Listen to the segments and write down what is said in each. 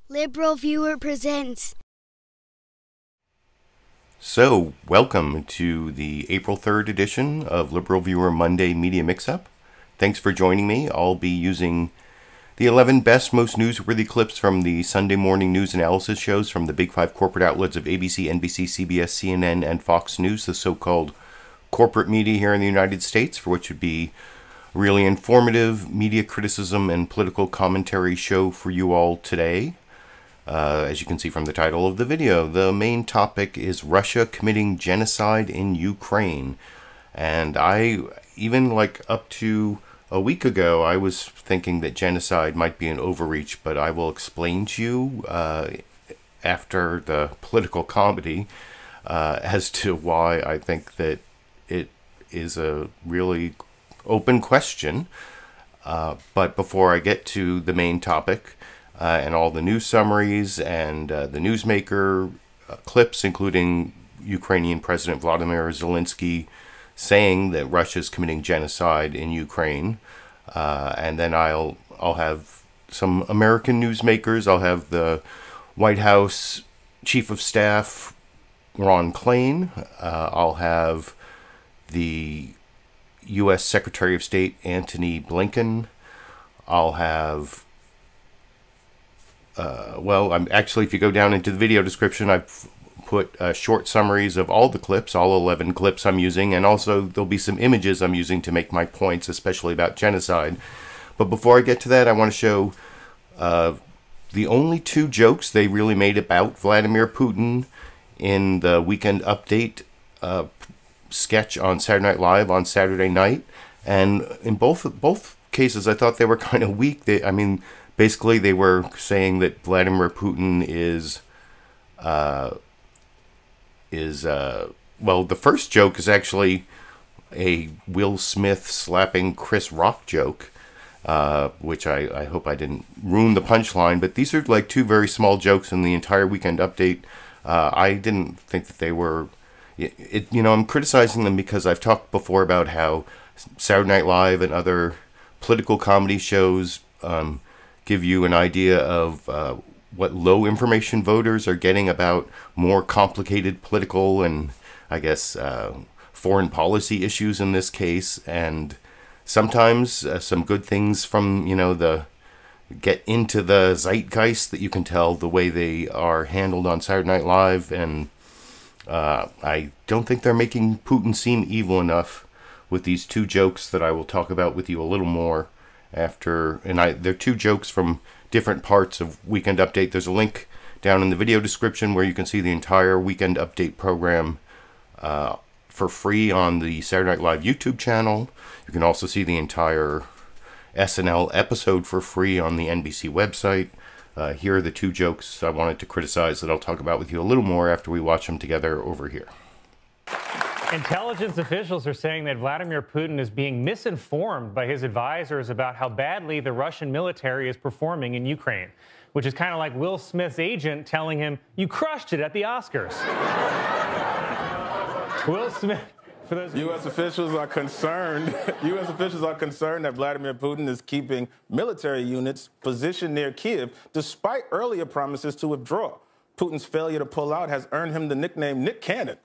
Liberal Viewer presents. So, welcome to the April 3rd edition of Liberal Viewer Monday Media Mix-Up. Thanks for joining me. I'll be using the 11 best, most newsworthy clips from the Sunday morning news analysis shows from the big five corporate outlets of ABC, NBC, CBS, CNN, and Fox News, the so-called corporate media here in the United States, for which would be really informative media criticism and political commentary show for you all today. As you can see from the title of the video, the main topic is Russia committing genocide in Ukraine. And even up to a week ago, I was thinking that genocide might be an overreach, but I will explain to you after the political comedy as to why I think that it is a really open question. But before I get to the main topic and all the news summaries and the newsmaker clips, including Ukrainian President Vladimir Zelensky saying that Russia is committing genocide in Ukraine, and then I'll have some American newsmakers. I'll have the White House Chief of Staff Ron Klain. I'll have the U.S. Secretary of State Antony Blinken. I'll have, if you go down into the video description, I've put short summaries of all the clips, all 11 clips I'm using, and also there'll be some images I'm using to make my points, especially about genocide. But before I get to that, I want to show the only two jokes they really made about Vladimir Putin in the Weekend Update sketch on Saturday Night Live on Saturday night, and in both cases I thought they were kind of weak. Basically they were saying that Vladimir Putin is the first joke is actually a Will Smith slapping Chris Rock joke, which I hope I didn't ruin the punchline, but these are like two very small jokes in the entire Weekend Update. I didn't think that they were I'm criticizing them because I've talked before about how Saturday Night Live and other political comedy shows give you an idea of what low information voters are getting about more complicated political and, I guess, foreign policy issues in this case. And sometimes some good things from, get into the zeitgeist that you can tell the way they are handled on Saturday Night Live. And I don't think they're making Putin seem evil enough with these two jokes that I will talk about with you a little more after. And they're two jokes from different parts of Weekend Update. There's a link down in the video description where you can see the entire Weekend Update program for free on the Saturday Night Live YouTube channel. You can also see the entire SNL episode for free on the NBC website. Here are the two jokes I wanted to criticize that I'll talk about with you a little more after we watch them together over here. Intelligence officials are saying that Vladimir Putin is being misinformed by his advisors about how badly the Russian military is performing in Ukraine, which is kind of like Will Smith's agent telling him, "You crushed it at the Oscars." Will Smith... U.S. officials are concerned. U.S. officials are concerned that Vladimir Putin is keeping military units positioned near Kiev despite earlier promises to withdraw. Putin's failure to pull out has earned him the nickname Nick Cannon.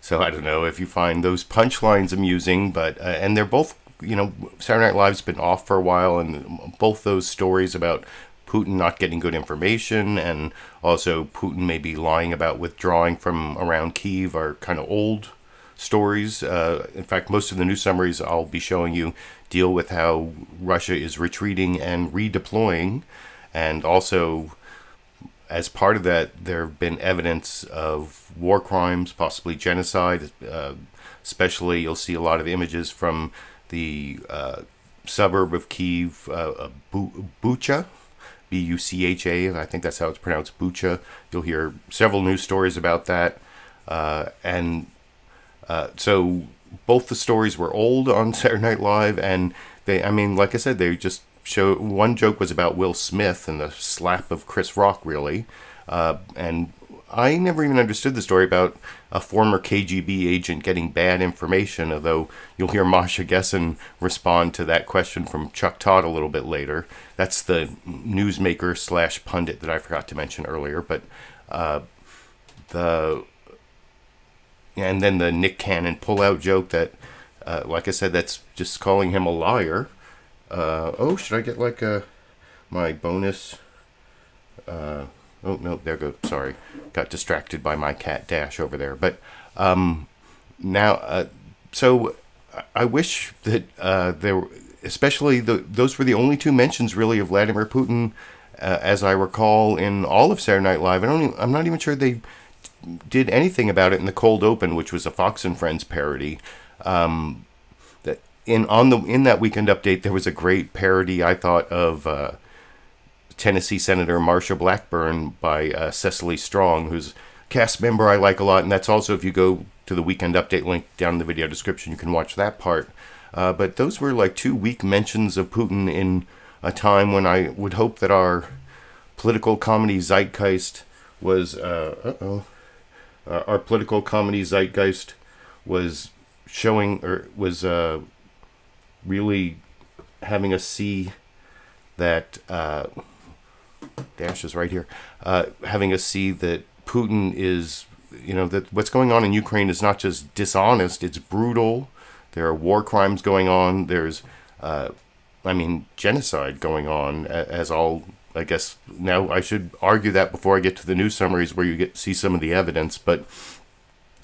So I don't know if you find those punchlines amusing, but and they're both, Saturday Night Live's been off for a while, and both those stories about Putin not getting good information and also Putin maybe lying about withdrawing from around Kyiv are kind of old stories. In fact, most of the news summaries I'll be showing you deal with how Russia is retreating and redeploying. And also, as part of that, there have been evidence of war crimes, possibly genocide. Especially, you'll see a lot of images from the suburb of Kyiv, Bucha. B-U-C-H-A, I think that's how it's pronounced, Bucha. You'll hear several news stories about that. So both the stories were old on Saturday Night Live, and like I said, they just show. One joke was about Will Smith and the slap of Chris Rock, really. And I never even understood the story about a former KGB agent getting bad information, although you'll hear Masha Gessen respond to that question from Chuck Todd a little bit later. That's the newsmaker slash pundit that I forgot to mention earlier. But and then the Nick Cannon pullout joke that, like I said, that's just calling him a liar. Oh, should I get like my bonus? Oh, no, there goes. Sorry. Got distracted by my cat Dash over there. But now, so I wish that there were, especially those were the only two mentions really of Vladimir Putin, as I recall, in all of Saturday Night Live. I'm not even sure they did anything about it in the Cold Open, which was a Fox and Friends parody. That in that Weekend Update, there was a great parody, I thought, of Tennessee Senator Marsha Blackburn by Cecily Strong, who's a cast member I like a lot, and that's also, if you go to the Weekend Update link down in the video description, you can watch that part. But those were like two weak mentions of Putin in a time when I would hope that our political comedy zeitgeist was our political comedy zeitgeist was showing, or was really having us see that Dash is right here, having us see that Putin is, that what's going on in Ukraine is not just dishonest, it's brutal. There are war crimes going on. There's, genocide going on, as all, I guess, now I should argue that before I get to the news summaries where you see some of the evidence, but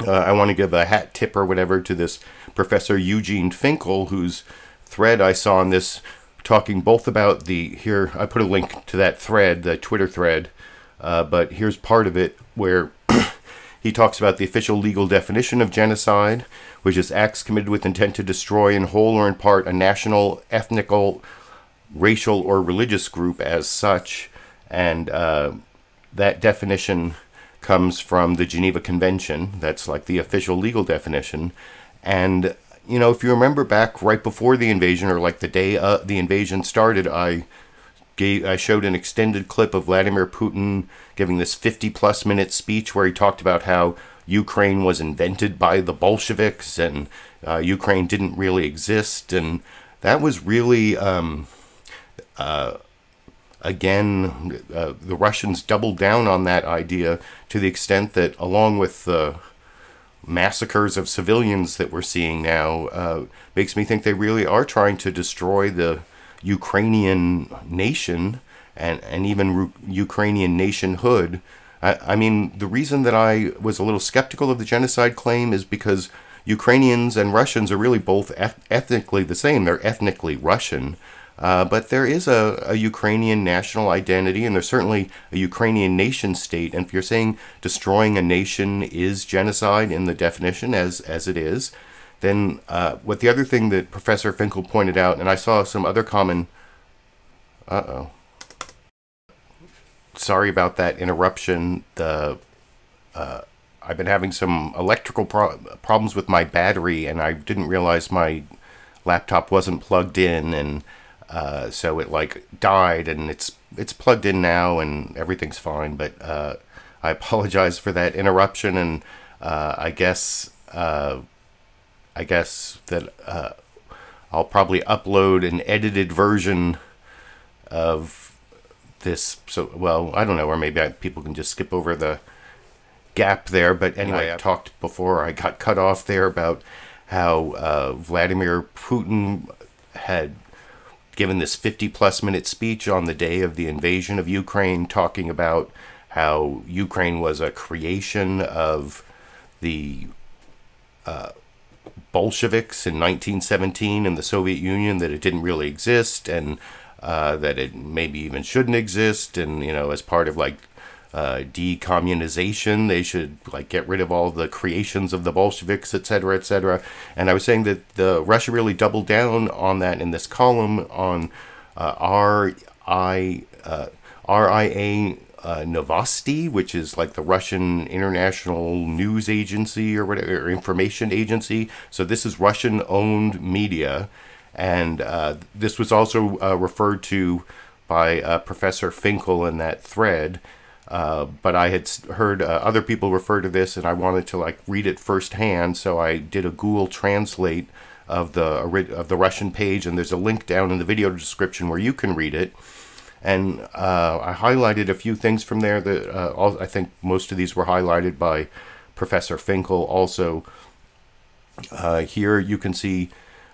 I want to give a hat tip or whatever to this Professor Eugene Finkel, whose thread I saw on this, talking both about here, I put a link to that thread, the Twitter thread, but here's part of it where he talks about the official legal definition of genocide, which is acts committed with intent to destroy in whole or in part a national, ethnical, racial, or religious group as such. And that definition comes from the Geneva Convention. That's like the official legal definition. And if you remember back right before the invasion, or like the day the invasion started, I showed an extended clip of Vladimir Putin giving this 50-plus minute speech where he talked about how Ukraine was invented by the Bolsheviks and Ukraine didn't really exist. And that was really, again, the Russians doubled down on that idea to the extent that, along with the massacres of civilians that we're seeing now, makes me think they really are trying to destroy the Ukrainian nation and even Ukrainian nationhood. The reason that I was a little skeptical of the genocide claim is because Ukrainians and Russians are really both ethnically the same. They're ethnically Russian. But there is a Ukrainian national identity, and there's certainly a Ukrainian nation state. And if you're saying destroying a nation is genocide in the definition, as it is, then what the other thing that Professor Finkel pointed out, and I saw some other common... Sorry about that interruption. I've been having some electrical problems with my battery, and I didn't realize my laptop wasn't plugged in, and so it died, and it's plugged in now, and everything's fine. But I apologize for that interruption, and I guess that I'll probably upload an edited version of this. So, well, I don't know, or maybe people can just skip over the gap there. But anyway, I talked before I got cut off there about how Vladimir Putin had given this 50-plus minute speech on the day of the invasion of Ukraine, talking about how Ukraine was a creation of the Bolsheviks in 1917 in the Soviet Union, that it didn't really exist, and that it maybe even shouldn't exist, and as part of decommunization, they should get rid of all the creations of the Bolsheviks, etc., etc. And I was saying that Russia really doubled down on that in this column on RIA Novosti, which is like the Russian international news agency or whatever, or information agency. So this is Russian-owned media, and this was also referred to by Professor Finkel in that thread. But I had heard other people refer to this, and I wanted to like read it firsthand, so I did a Google Translate of the Russian page, and there's a link down in the video description where you can read it. And I highlighted a few things from there that I think most of these were highlighted by Professor Finkel. Also, here you can see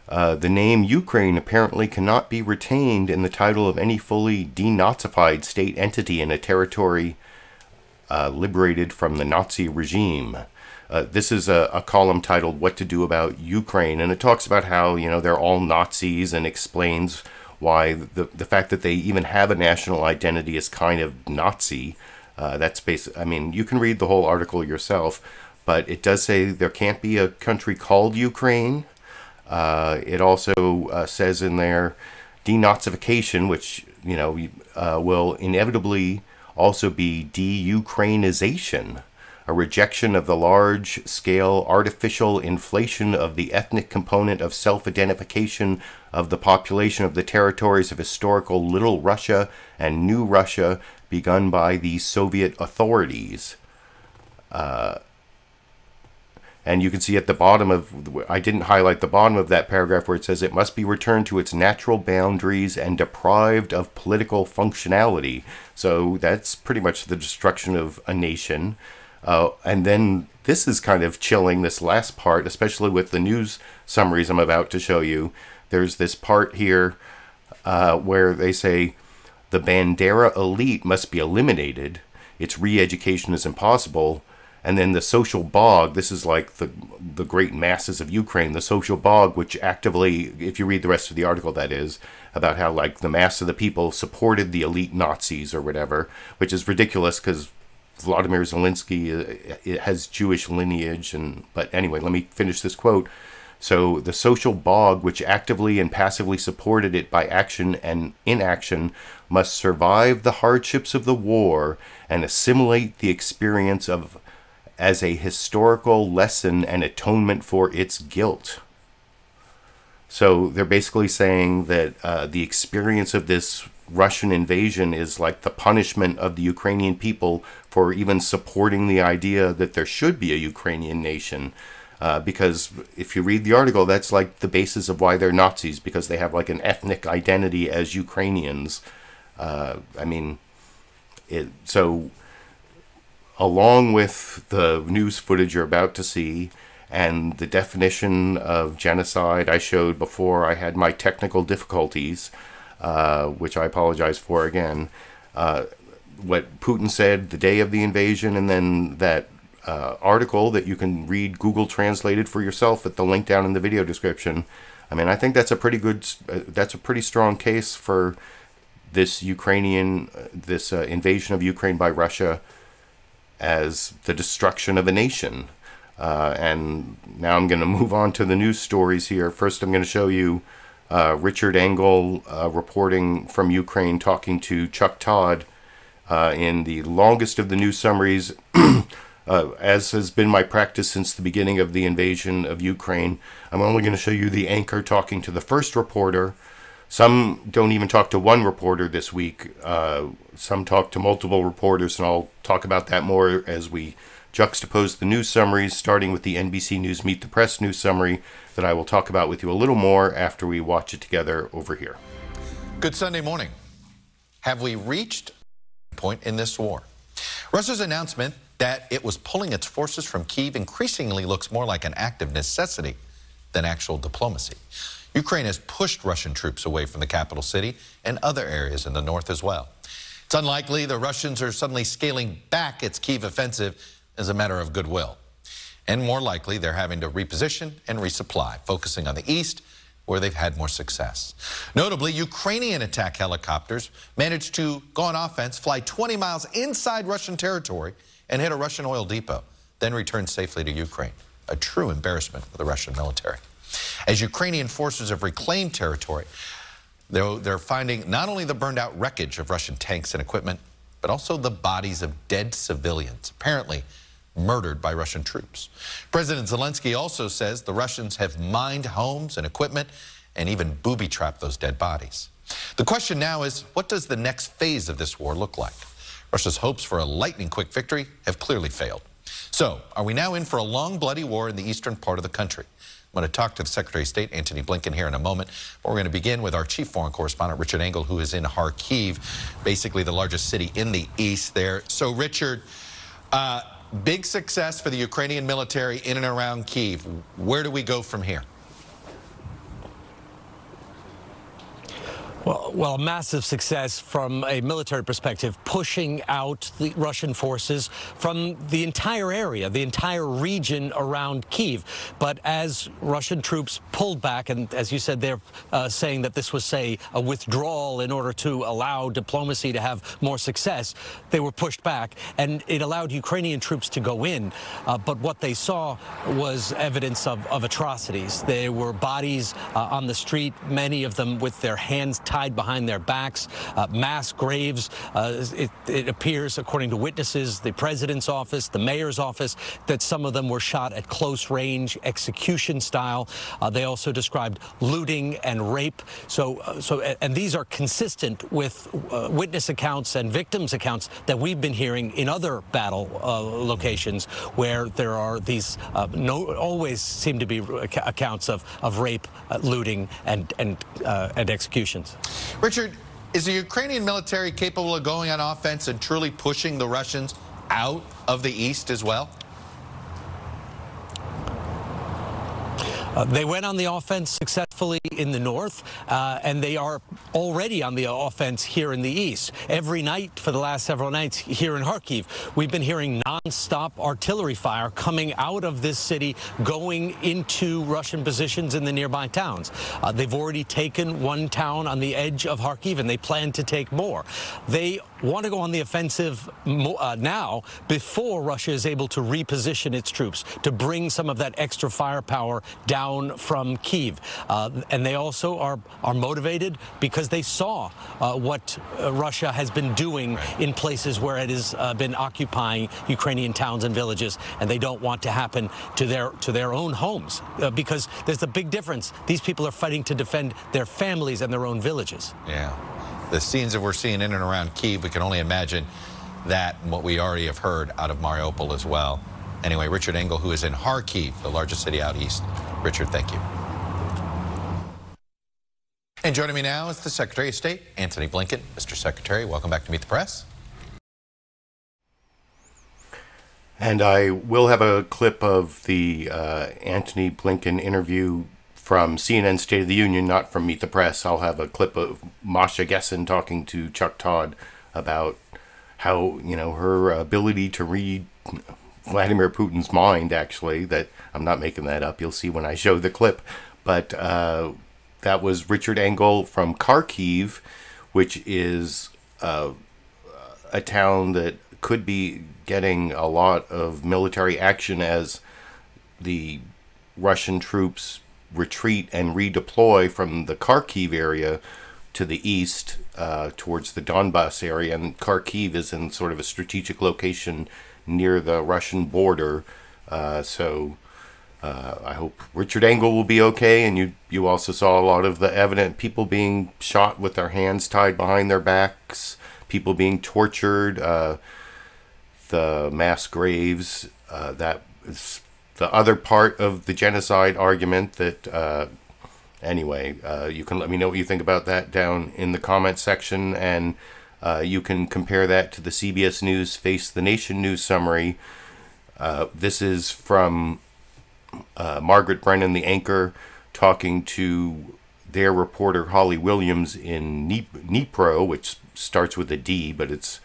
the name Ukraine apparently cannot be retained in the title of any fully denazified state entity in a territory liberated from the Nazi regime. This is a column titled "What to Do About Ukraine," and it talks about how, you know, they're all Nazis, and explains why the fact that they even have a national identity is kind of Nazi. That's basic. I mean, you can read the whole article yourself, but it does say there can't be a country called Ukraine. It also says in there denazification, which, you know, will inevitably also be de-Ukrainization, a rejection of the large-scale artificial inflation of the ethnic component of self-identification of the population of the territories of historical Little Russia and New Russia begun by the Soviet authorities. And you can see at the bottom of, I didn't highlight the bottom of that paragraph where it says it must be returned to its natural boundaries and deprived of political functionality. So that's pretty much the destruction of a nation. And then this is kind of chilling, this last part, especially with the news summaries I'm about to show you. There's this part here where they say the Bandera elite must be eliminated. Its re-education is impossible. And then the social bog, this is like the great masses of Ukraine, the social bog, which actively, if you read the rest of the article, that is, about how like the mass of the people supported the elite Nazis or whatever, which is ridiculous because Vladimir Zelensky has Jewish lineage. But anyway, let me finish this quote. So the social bog, which actively and passively supported it by action and inaction, must survive the hardships of the war and assimilate the experience of as a historical lesson and atonement for its guilt. So they're basically saying that the experience of this Russian invasion is like the punishment of the Ukrainian people for even supporting the idea that there should be a Ukrainian nation. Because if you read the article, that's like the basis of why they're Nazis, because they have like an ethnic identity as Ukrainians. So along with the news footage you're about to see and the definition of genocide I showed before I had my technical difficulties, which I apologize for again, what Putin said the day of the invasion, and then that article that you can read Google translated for yourself at the link down in the video description. I mean, I think that's a pretty strong case for this invasion of Ukraine by Russia as the destruction of a nation. And now I'm going to move on to the news stories here. First, I'm going to show you Richard Engel reporting from Ukraine, talking to Chuck Todd in the longest of the news summaries. As has been my practice since the beginning of the invasion of Ukraine, I'm only going to show you the anchor talking to the first reporter. Some don't even talk to one reporter this week. Some talk to multiple reporters, and I'll talk about that more as we juxtapose the news summaries, starting with the NBC News Meet the Press news summary that I will talk about with you a little more after we watch it together over here. Good Sunday morning. Have we reached a point in this war? Russia's announcement that it was pulling its forces from Kyiv increasingly looks more like an act of necessity than actual diplomacy. Ukraine has pushed Russian troops away from the capital city and other areas in the north as well. It's unlikely the Russians are suddenly scaling back its Kyiv offensive as a matter of goodwill. And more likely, they're having to reposition and resupply, focusing on the east, where they've had more success. Notably, Ukrainian attack helicopters managed to go on offense, fly 20 miles inside Russian territory, and hit a Russian oil depot, then return safely to Ukraine. A true embarrassment for the Russian military. As Ukrainian forces have reclaimed territory, they're finding not only the burned out wreckage of Russian tanks and equipment, but also the bodies of dead civilians, apparently murdered by Russian troops. President Zelensky also says the Russians have mined homes and equipment and even booby-trapped those dead bodies. The question now is, what does the next phase of this war look like? Russia's hopes for a lightning-quick victory have clearly failed. So, are we now in for a long, bloody war in the eastern part of the country? I'm going to talk to the Secretary of State, Antony Blinken, here in a moment. But we're going to begin with our chief foreign correspondent, Richard Engel, who is in Kharkiv, basically the largest city in the east there. So, Richard, big success for the Ukrainian military in and around Kyiv. Where do we go from here? Well, massive success from a military perspective, pushing out the Russian forces from the entire area, the entire region around Kyiv. But as Russian troops pulled back, and as you said, they're saying that this was, say, a withdrawal in order to allow diplomacy to have more success, they were pushed back, and it allowed Ukrainian troops to go in. But what they saw was evidence of atrocities. There were bodies on the street, many of them with their hands tied behind their backs, mass graves. It appears, according to witnesses, the president's office, the mayor's office, that some of them were shot at close range, execution style. They also described looting and rape. And these are consistent with witness accounts and victims accounts that we've been hearing in other battle locations, where there are these always seem to be accounts of rape, looting, and executions. Richard, is the Ukrainian military capable of going on offense and truly pushing the Russians out of the east as well? They went on the offense successfully in the north, and they are already on the offense here in the east. Every night for the last several nights here in Kharkiv, we've been hearing nonstop artillery fire coming out of this city, going into Russian positions in the nearby towns. They've already taken one town on the edge of Kharkiv, and they plan to take more. They want to go on the offensive now, before Russia is able to reposition its troops, to bring some of that extra firepower down from Kyiv. And they also are motivated because they saw what Russia has been doing in places where it has been occupying Ukrainian towns and villages, and they don't want to happen to their own homes, because there's a big difference. These people are fighting to defend their families and their own villages. Yeah. The scenes that we're seeing in and around Kyiv, we can only imagine that and what we already have heard out of Mariupol as well. Anyway, Richard Engel, who is in Kharkiv, the largest city out east. Richard, thank you. And joining me now is the Secretary of State, Antony Blinken. Mr. Secretary, welcome back to Meet the Press. And I will have a clip of the Antony Blinken interview from CNN State of the Union, not from Meet the Press. I'll have a clip of Masha Gessen talking to Chuck Todd about how, her ability to read Vladimir Putin's mind, actually, that I'm not making that up. You'll see when I show the clip. But that was Richard Engel from Kharkiv, which is a town that could be getting a lot of military action as the Russian troops retreat and redeploy from the Kharkiv area to the east towards the Donbas area. And Kharkiv is in sort of a strategic location near the Russian border. So I hope Richard Engel will be okay. And you also saw a lot of the evident people being shot with their hands tied behind their backs, people being tortured, the mass graves. That is the other part of the genocide argument that, anyway, you can let me know what you think about that down in the comment section, and you can compare that to the CBS News Face the Nation news summary. This is from Margaret Brennan, the anchor, talking to their reporter Holly Williams in Dnipro, which starts with a D, but it's,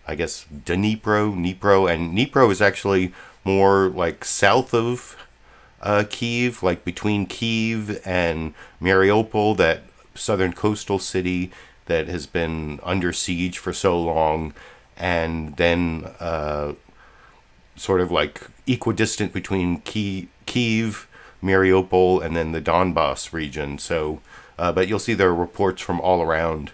I guess, Dnipro, and Dnipro is actually more like south of Kyiv, like between Kyiv and Mariupol, that southern coastal city that has been under siege for so long, and then sort of like equidistant between Kyiv, Mariupol, and then the Donbas region. So, but you'll see there are reports from all around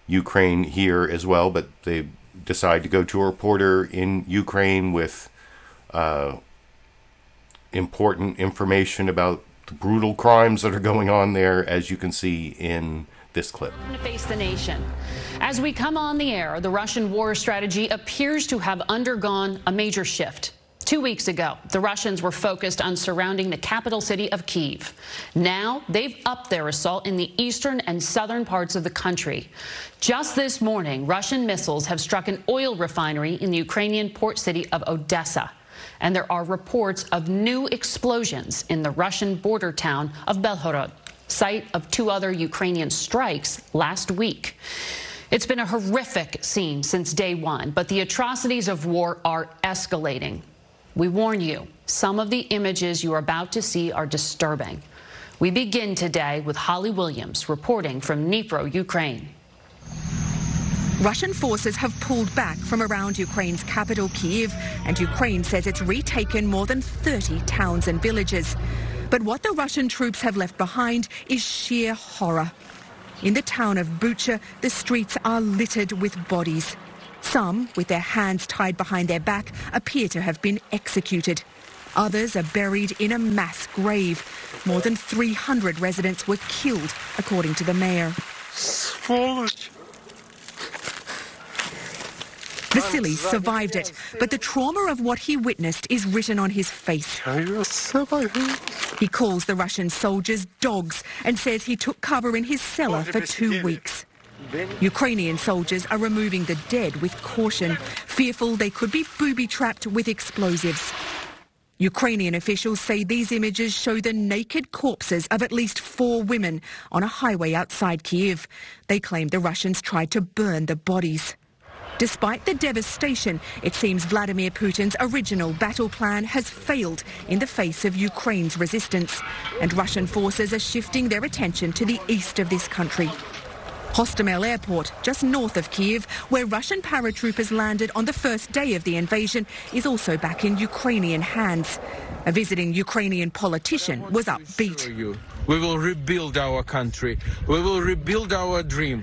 Ukraine here as well, but they decide to go to a reporter in Ukraine with important information about the brutal crimes that are going on there, as you can see in this clip. To face the nation. As we come on the air, the Russian war strategy appears to have undergone a major shift. 2 weeks ago, the Russians were focused on surrounding the capital city of Kyiv. Now, they've upped their assault in the eastern and southern parts of the country. Just this morning, Russian missiles have struck an oil refinery in the Ukrainian port city of Odessa. And there are reports of new explosions in the Russian border town of Belgorod, site of 2 other Ukrainian strikes last week. It's been a horrific scene since day one, but the atrocities of war are escalating. We warn you, some of the images you are about to see are disturbing. We begin today with Holly Williams reporting from Dnipro, Ukraine. Russian forces have pulled back from around Ukraine's capital, Kyiv, and Ukraine says it's retaken more than 30 towns and villages. But what the Russian troops have left behind is sheer horror. In the town of Bucha, the streets are littered with bodies. Some, with their hands tied behind their back, appear to have been executed. Others are buried in a mass grave. More than 300 residents were killed, according to the mayor. Vasily survived it, but the trauma of what he witnessed is written on his face. He calls the Russian soldiers dogs and says he took cover in his cellar for 2 weeks. Ukrainian soldiers are removing the dead with caution, fearful they could be booby-trapped with explosives. Ukrainian officials say these images show the naked corpses of at least 4 women on a highway outside Kyiv. They claim the Russians tried to burn the bodies. Despite the devastation, it seems Vladimir Putin's original battle plan has failed in the face of Ukraine's resistance, and Russian forces are shifting their attention to the east of this country. Hostomel Airport, just north of Kyiv, where Russian paratroopers landed on the first day of the invasion, is also back in Ukrainian hands. A visiting Ukrainian politician was upbeat. We will rebuild our country. We will rebuild our dream.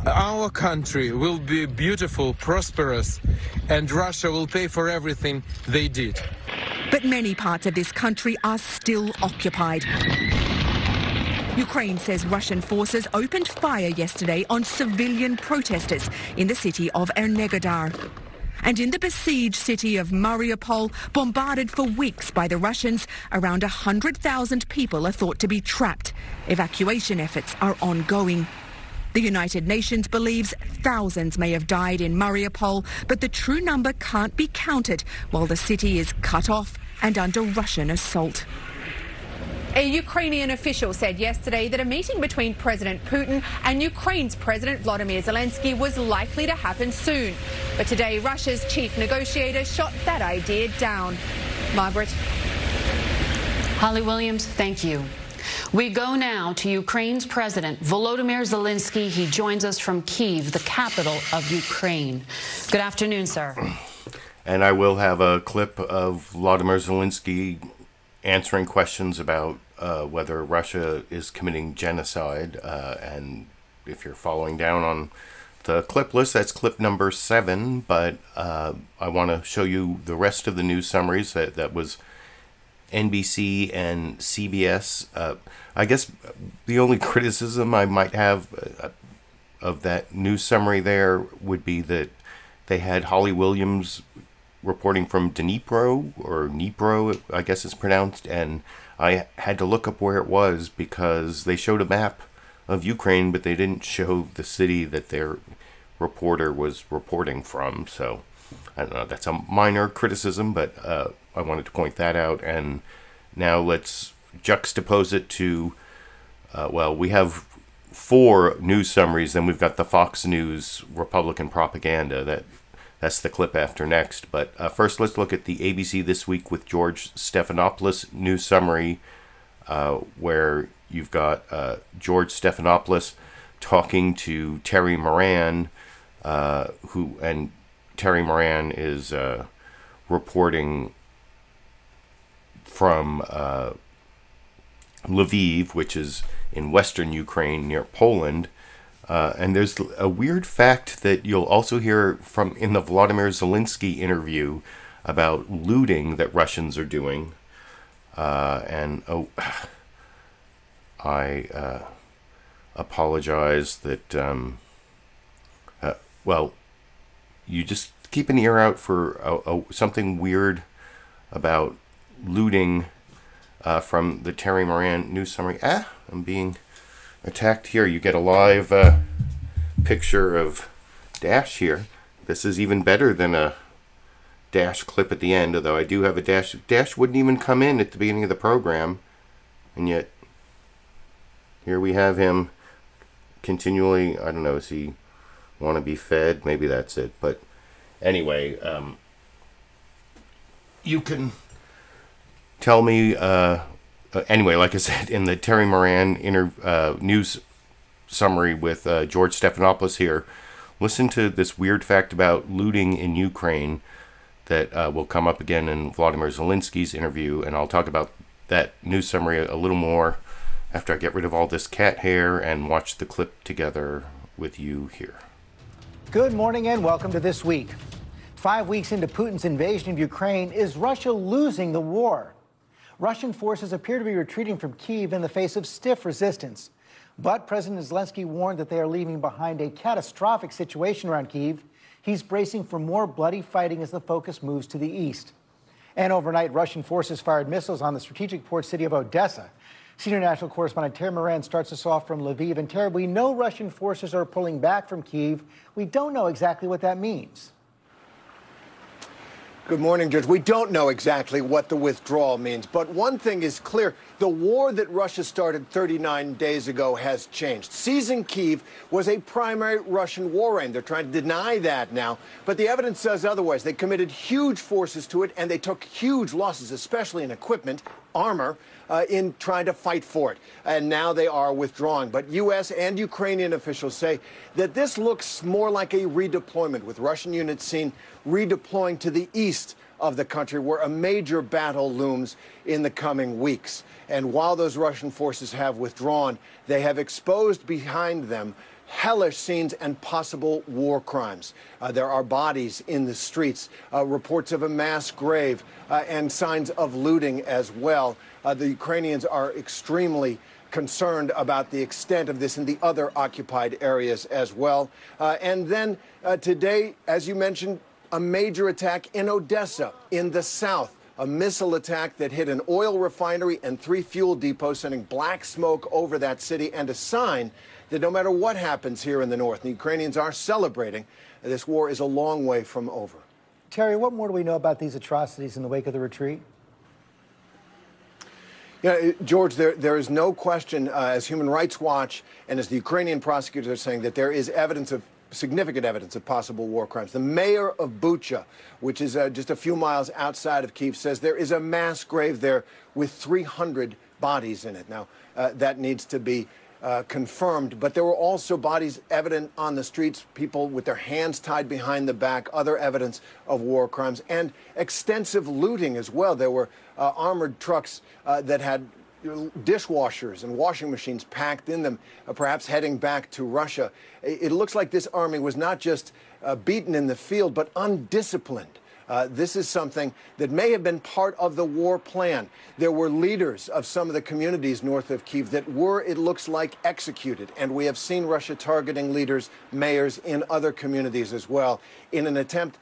Our country will be beautiful, prosperous, and Russia will pay for everything they did. But many parts of this country are still occupied. Ukraine says Russian forces opened fire yesterday on civilian protesters in the city of Energodar. And in the besieged city of Mariupol, bombarded for weeks by the Russians, around 100,000 people are thought to be trapped. Evacuation efforts are ongoing. The United Nations believes thousands may have died in Mariupol, but the true number can't be counted while the city is cut off and under Russian assault. A Ukrainian official said yesterday that a meeting between President Putin and Ukraine's President Volodymyr Zelensky was likely to happen soon. But today, Russia's chief negotiator shot that idea down. Margaret. Holly Williams, thank you. We go now to Ukraine's President Volodymyr Zelensky. He joins us from Kyiv, the capital of Ukraine. Good afternoon, sir. And I will have a clip of Volodymyr Zelensky answering questions about whether Russia is committing genocide. And if you're following down on the clip list, that's clip number 7. But I want to show you the rest of the news summaries. That was NBC and CBS. I guess the only criticism I might have of that news summary there would be that they had Holly Williams reporting from Dnipro, or Dnipro, I guess it's pronounced, and I had to look up where it was because they showed a map of Ukraine, but they didn't show the city that their reporter was reporting from. So I don't know, that's a minor criticism, but I wanted to point that out. And now let's juxtapose it to, well, we have 4 news summaries, then we've got the Fox News Republican propaganda. That's the clip after next. But first, let's look at the ABC This Week with George Stephanopoulos news summary, where you've got George Stephanopoulos talking to Terry Moran, and Terry Moran is reporting from Lviv, which is in western Ukraine near Poland. And there's a weird fact that you'll also hear from in the Volodymyr Zelensky interview about looting that Russians are doing. I apologize that, well, you just keep an ear out for something weird about looting from the Terry Moran news summary. I'm being attacked here. You get a live picture of Dash here. This is even better than a Dash clip at the end, although I do have a Dash. Dash wouldn't even come in at the beginning of the program, and yet here we have him continually. I don't know, does he want to be fed? Maybe that's it. But anyway, you can tell me, anyway, like I said, in the Terry Moran news summary with George Stephanopoulos here, listen to this weird fact about looting in Ukraine that will come up again in Vladimir Zelensky's interview, and I'll talk about that news summary a little more after I get rid of all this cat hair and watch the clip together with you here. Good morning and welcome to This Week. 5 weeks into Putin's invasion of Ukraine, is Russia losing the war? Russian forces appear to be retreating from Kyiv in the face of stiff resistance. But President Zelensky warned that they are leaving behind a catastrophic situation around Kyiv. He's bracing for more bloody fighting as the focus moves to the east. And overnight, Russian forces fired missiles on the strategic port city of Odessa. Senior national correspondent Terry Moran starts us off from Lviv. And Terry, we know Russian forces are pulling back from Kyiv. We don't know exactly what that means. Good morning, George. We don't know exactly what the withdrawal means, but one thing is clear. The war that Russia started 39 days ago has changed. Seizing Kyiv was a primary Russian war aim. They're trying to deny that now, but the evidence says otherwise. They committed huge forces to it, and they took huge losses, especially in equipment, armor, in trying to fight for it. And now they are withdrawing. But U.S. and Ukrainian officials say that this looks more like a redeployment, with Russian units seen redeploying to the east of the country, where a major battle looms in the coming weeks. And while those Russian forces have withdrawn, they have exposed behind them hellish scenes and possible war crimes. There are bodies in the streets, reports of a mass grave, and signs of looting as well. The Ukrainians are extremely concerned about the extent of this in the other occupied areas as well. And then today, as you mentioned, a major attack in Odessa in the south. A missile attack that hit an oil refinery and 3 fuel depots, sending black smoke over that city, and a sign that no matter what happens here in the north, the Ukrainians are celebrating, this war is a long way from over. Terry, what more do we know about these atrocities in the wake of the retreat? Yeah, George, there is no question, as Human Rights Watch and as the Ukrainian prosecutors are saying, that there is significant evidence of possible war crimes. The mayor of Bucha, which is just a few miles outside of Kyiv, says there is a mass grave there with 300 bodies in it. Now, that needs to be confirmed, but there were also bodies evident on the streets, people with their hands tied behind the back, other evidence of war crimes, and extensive looting as well. There were armored trucks that had dishwashers and washing machines packed in them, perhaps heading back to Russia. It looks like this army was not just beaten in the field, but undisciplined. This is something that may have been part of the war plan. There were leaders of some of the communities north of Kyiv that were, it looks like, executed. And we have seen Russia targeting leaders, mayors in other communities as well, in an attempt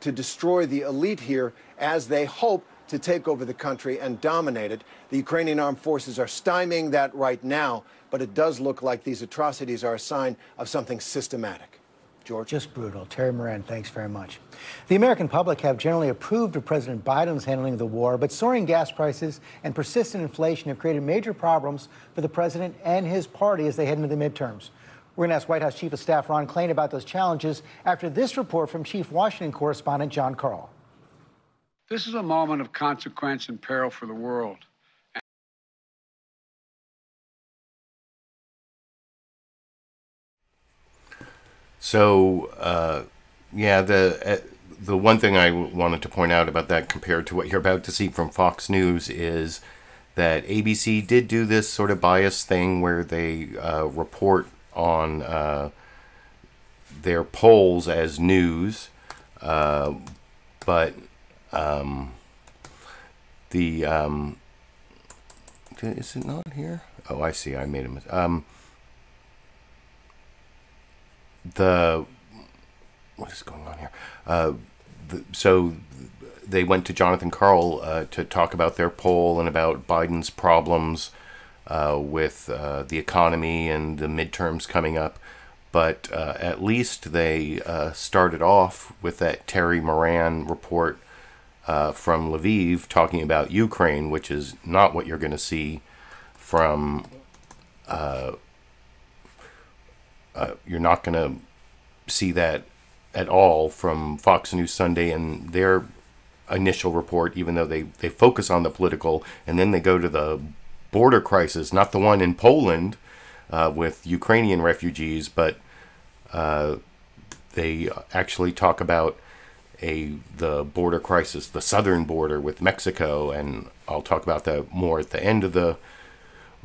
to destroy the elite here as they hope to take over the country and dominate it. The Ukrainian armed forces are stymieing that right now, but it does look like these atrocities are a sign of something systematic. George? Just brutal. Terry Moran, thanks very much. The American public have generally approved of President Biden's handling of the war, but soaring gas prices and persistent inflation have created major problems for the president and his party as they head into the midterms. We're going to ask White House Chief of Staff Ron Klain about those challenges after this report from Chief Washington correspondent John Karl. This is a moment of consequence and peril for the world. So, yeah, the one thing I wanted to point out about that compared to what you're about to see from Fox News is that ABC did do this sort of bias thing where they report on their polls as news, but is it not here? Oh, I see. I made a mistake. what is going on here? So they went to Jonathan Karl to talk about their poll and about Biden's problems with the economy and the midterms coming up. But at least they started off with that Terry Moran report from Lviv talking about Ukraine, which is not what you're going to see from... you're not going to see that at all from Fox News Sunday and their initial report, even though they focus on the political, and then they go to the border crisis, not the one in Poland with Ukrainian refugees, but they actually talk about the border crisis, the southern border with Mexico, and I'll talk about that more at the end of the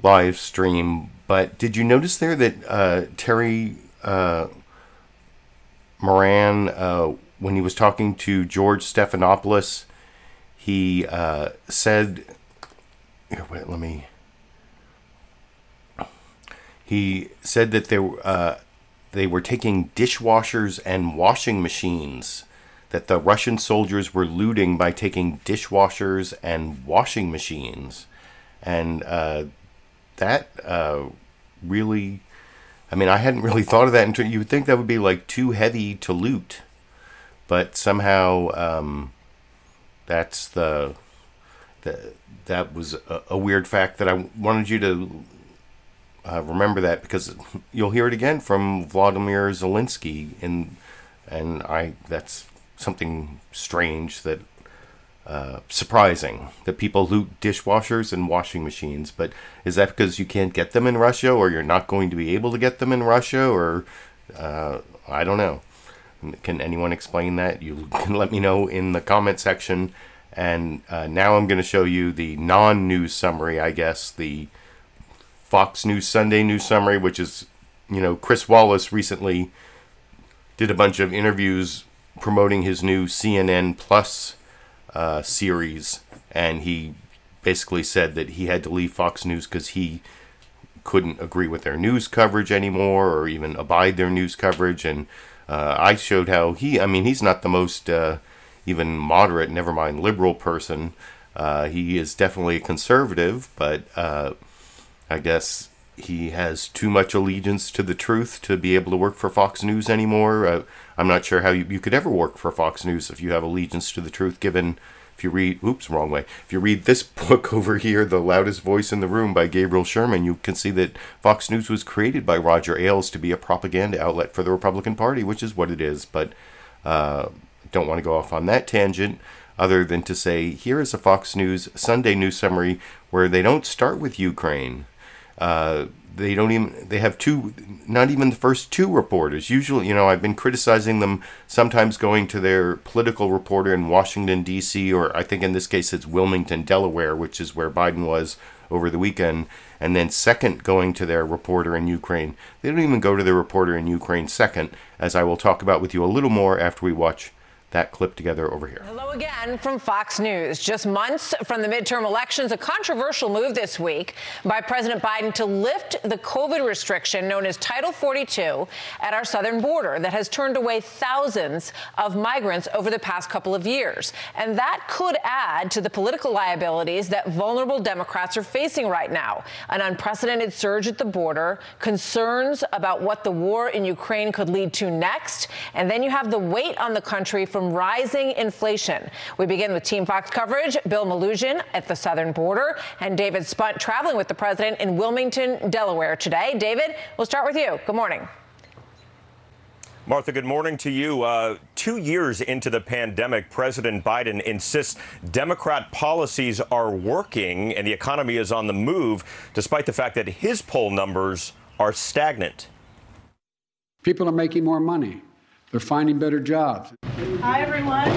live stream. But did you notice there that Terry Moran, when he was talking to George Stephanopoulos, he said, here, wait, let me. He said that they were taking dishwashers and washing machines, that the Russian soldiers were looting by taking dishwashers and washing machines. And that really, I mean, I hadn't really thought of that until you would think that would be like too heavy to loot. But somehow that's that was a weird fact that I wanted you to remember that, because you'll hear it again from Vladimir Zelensky, and that's something strange, that surprising that people loot dishwashers and washing machines. But is that because you can't get them in Russia, or you're not going to be able to get them in Russia, or I don't know. Can anyone explain that? You can let me know in the comment section. And now I'm going to show you the non-news summary, I guess, the Fox News Sunday news summary, which is, Chris Wallace recently did a bunch of interviews promoting his new CNN Plus series, and he basically said that he had to leave Fox News because he couldn't agree with their news coverage anymore, or even abide their news coverage. And I showed how he's not the most even moderate, never mind liberal person. He is definitely a conservative, but I guess he has too much allegiance to the truth to be able to work for Fox News anymore. I'm not sure how you could ever work for Fox News if you have allegiance to the truth, given, if you read, if you read this book over here, The Loudest Voice in the Room by Gabriel Sherman, you can see that Fox News was created by Roger Ailes to be a propaganda outlet for the Republican Party, which is what it is. But don't want to go off on that tangent, other than to say, here is a Fox News Sunday news summary where they don't start with Ukraine. They have not even the first two reporters. Usually, I've been criticizing them sometimes going to their political reporter in Washington, D.C., or I think in this case it's Wilmington, Delaware, which is where Biden was over the weekend, and then second going to their reporter in Ukraine. They don't even go to their reporter in Ukraine second, as I will talk about with you a little more after we watch that clip together over here. Hello again from Fox News. Just months from the midterm elections, a controversial move this week by President Biden to lift the COVID restriction known as Title 42 at our southern border that has turned away thousands of migrants over the past couple of years. And that could add to the political liabilities that vulnerable Democrats are facing right now. An unprecedented surge at the border, concerns about what the war in Ukraine could lead to next, and then you have the weight on the country from rising inflation. We begin with Team Fox coverage. Bill Melugin at the southern border and David Spunt traveling with the president in Wilmington, Delaware today. David, we'll start with you. Good morning. Martha, good morning to you. 2 years into the pandemic, President Biden insists Democrat policies are working and the economy is on the move, despite the fact that his poll numbers are stagnant. People are making more money. They're finding better jobs. Hi, everyone.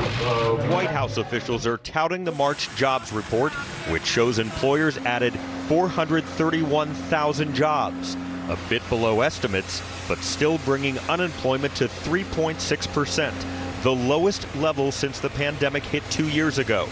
White House officials are touting the March jobs report, which shows employers added 431,000 jobs, a bit below estimates, but still bringing unemployment to 3.6%, the lowest level since the pandemic hit 2 years ago.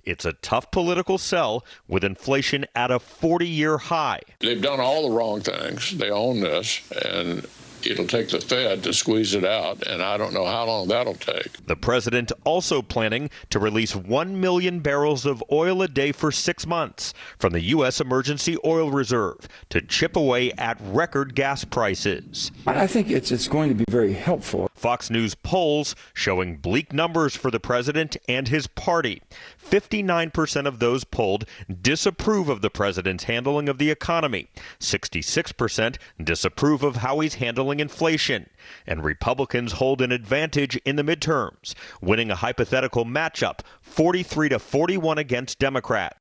It's a tough political sell with inflation at a 40-year high. They've done all the wrong things. They own this, and it'll take the Fed to squeeze it out, and I don't know how long that'll take. The president also planning to release 1 million barrels of oil a day for 6 months from the U.S. Emergency Oil Reserve to chip away at record gas prices. I think it's going to be very helpful. Fox News polls showing bleak numbers for the president and his party. 59% of those polled disapprove of the president's handling of the economy. 66% disapprove of how he's handling inflation. And Republicans hold an advantage in the midterms, winning a hypothetical matchup 43-41 against Democrats.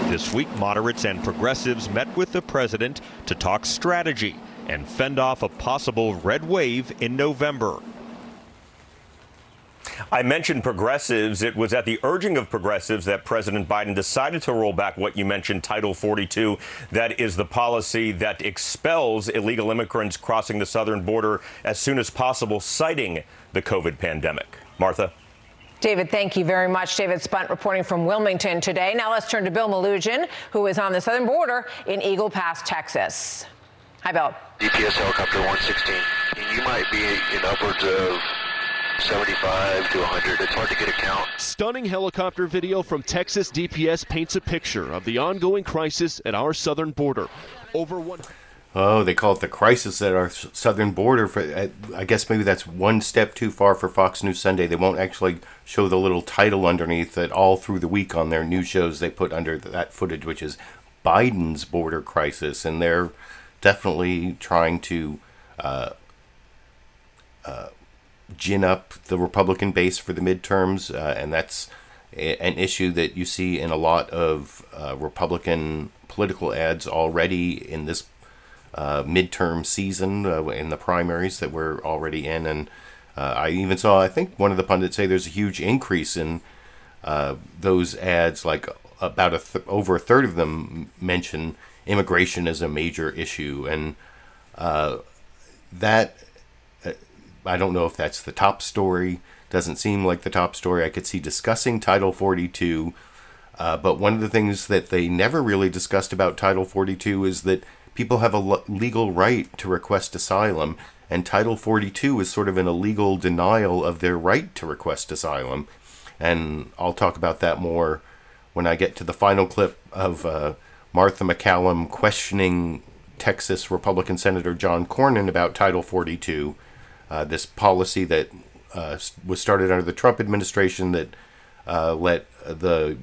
This week, moderates and progressives met with the president to talk strategy and fend off a possible red wave in November. I mentioned progressives. It was at the urging of progressives that President Biden decided to roll back what you mentioned, Title 42. That is the policy that expels illegal immigrants crossing the southern border as soon as possible, citing the COVID pandemic. Martha? David, thank you very much. David Spunt reporting from Wilmington today. Now let's turn to Bill Malugin, who is on the southern border in Eagle Pass, Texas. Hi, Bill. DPS helicopter 116. You might be in upwards of 75 to 100. It's hard to get a count. Stunning helicopter video from Texas DPS paints a picture of the ongoing crisis at our southern border. Over one. Oh, they call it the crisis at our southern border. I guess maybe that's one step too far for Fox News Sunday. They won't actually show the little title underneath that all through the week on their news shows. They put under that footage, which is Biden's border crisis, and they're definitely trying to gin up the Republican base for the midterms, and that's an issue that you see in a lot of Republican political ads already in this midterm season, in the primaries that we're already in. And I even saw, I think one of the pundits say there's a huge increase in those ads, like about over a third of them mention immigration as a major issue. And that, I don't know if that's the top story. Doesn't seem like the top story. I could see discussing Title 42, but one of the things that they never really discussed about Title 42 is that people have a legal right to request asylum, and Title 42 is sort of an illegal denial of their right to request asylum. And I'll talk about that more when I get to the final clip of Martha MacCallum questioning Texas Republican Senator John Cornyn about Title 42, this policy that was started under the Trump administration that let the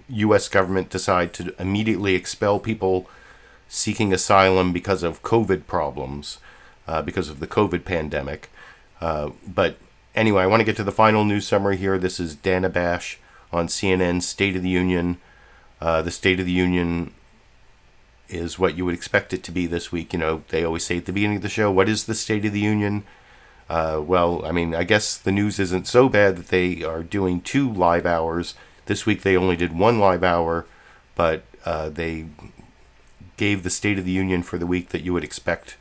U.S. government decide to immediately expel people seeking asylum because of COVID problems, because of the COVID pandemic. But anyway, I want to get to the final news summary here. This is Dana Bash on CNN State of the Union. The State of the Union is what you would expect it to be this week. You know, they always say at the beginning of the show, what is the State of the Union? Well, I mean, I guess the news isn't so bad that they are doing 2 live hours. This week they only did 1 live hour, but they gave the State of the Union for the week that you would expect,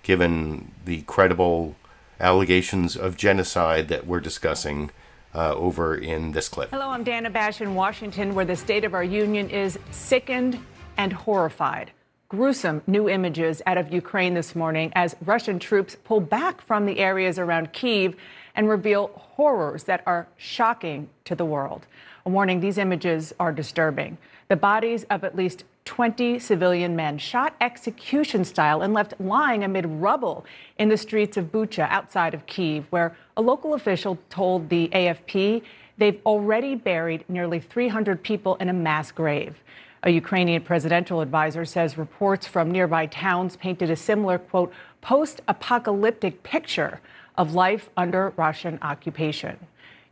given the credible allegations of genocide that we're discussing over in this clip. Hello, I'm Dana Bash in Washington, where the State of our Union is sickened and horrified. Gruesome new images out of Ukraine this morning as Russian troops pull back from the areas around Kyiv and reveal horrors that are shocking to the world. A warning, these images are disturbing. The bodies of at least 20 civilian men shot execution style and left lying amid rubble in the streets of Bucha outside of Kyiv, where a local official told the AFP they've already buried nearly 300 people in a mass grave. A Ukrainian presidential advisor says reports from nearby towns painted a similar, quote, post-apocalyptic picture of life under Russian occupation.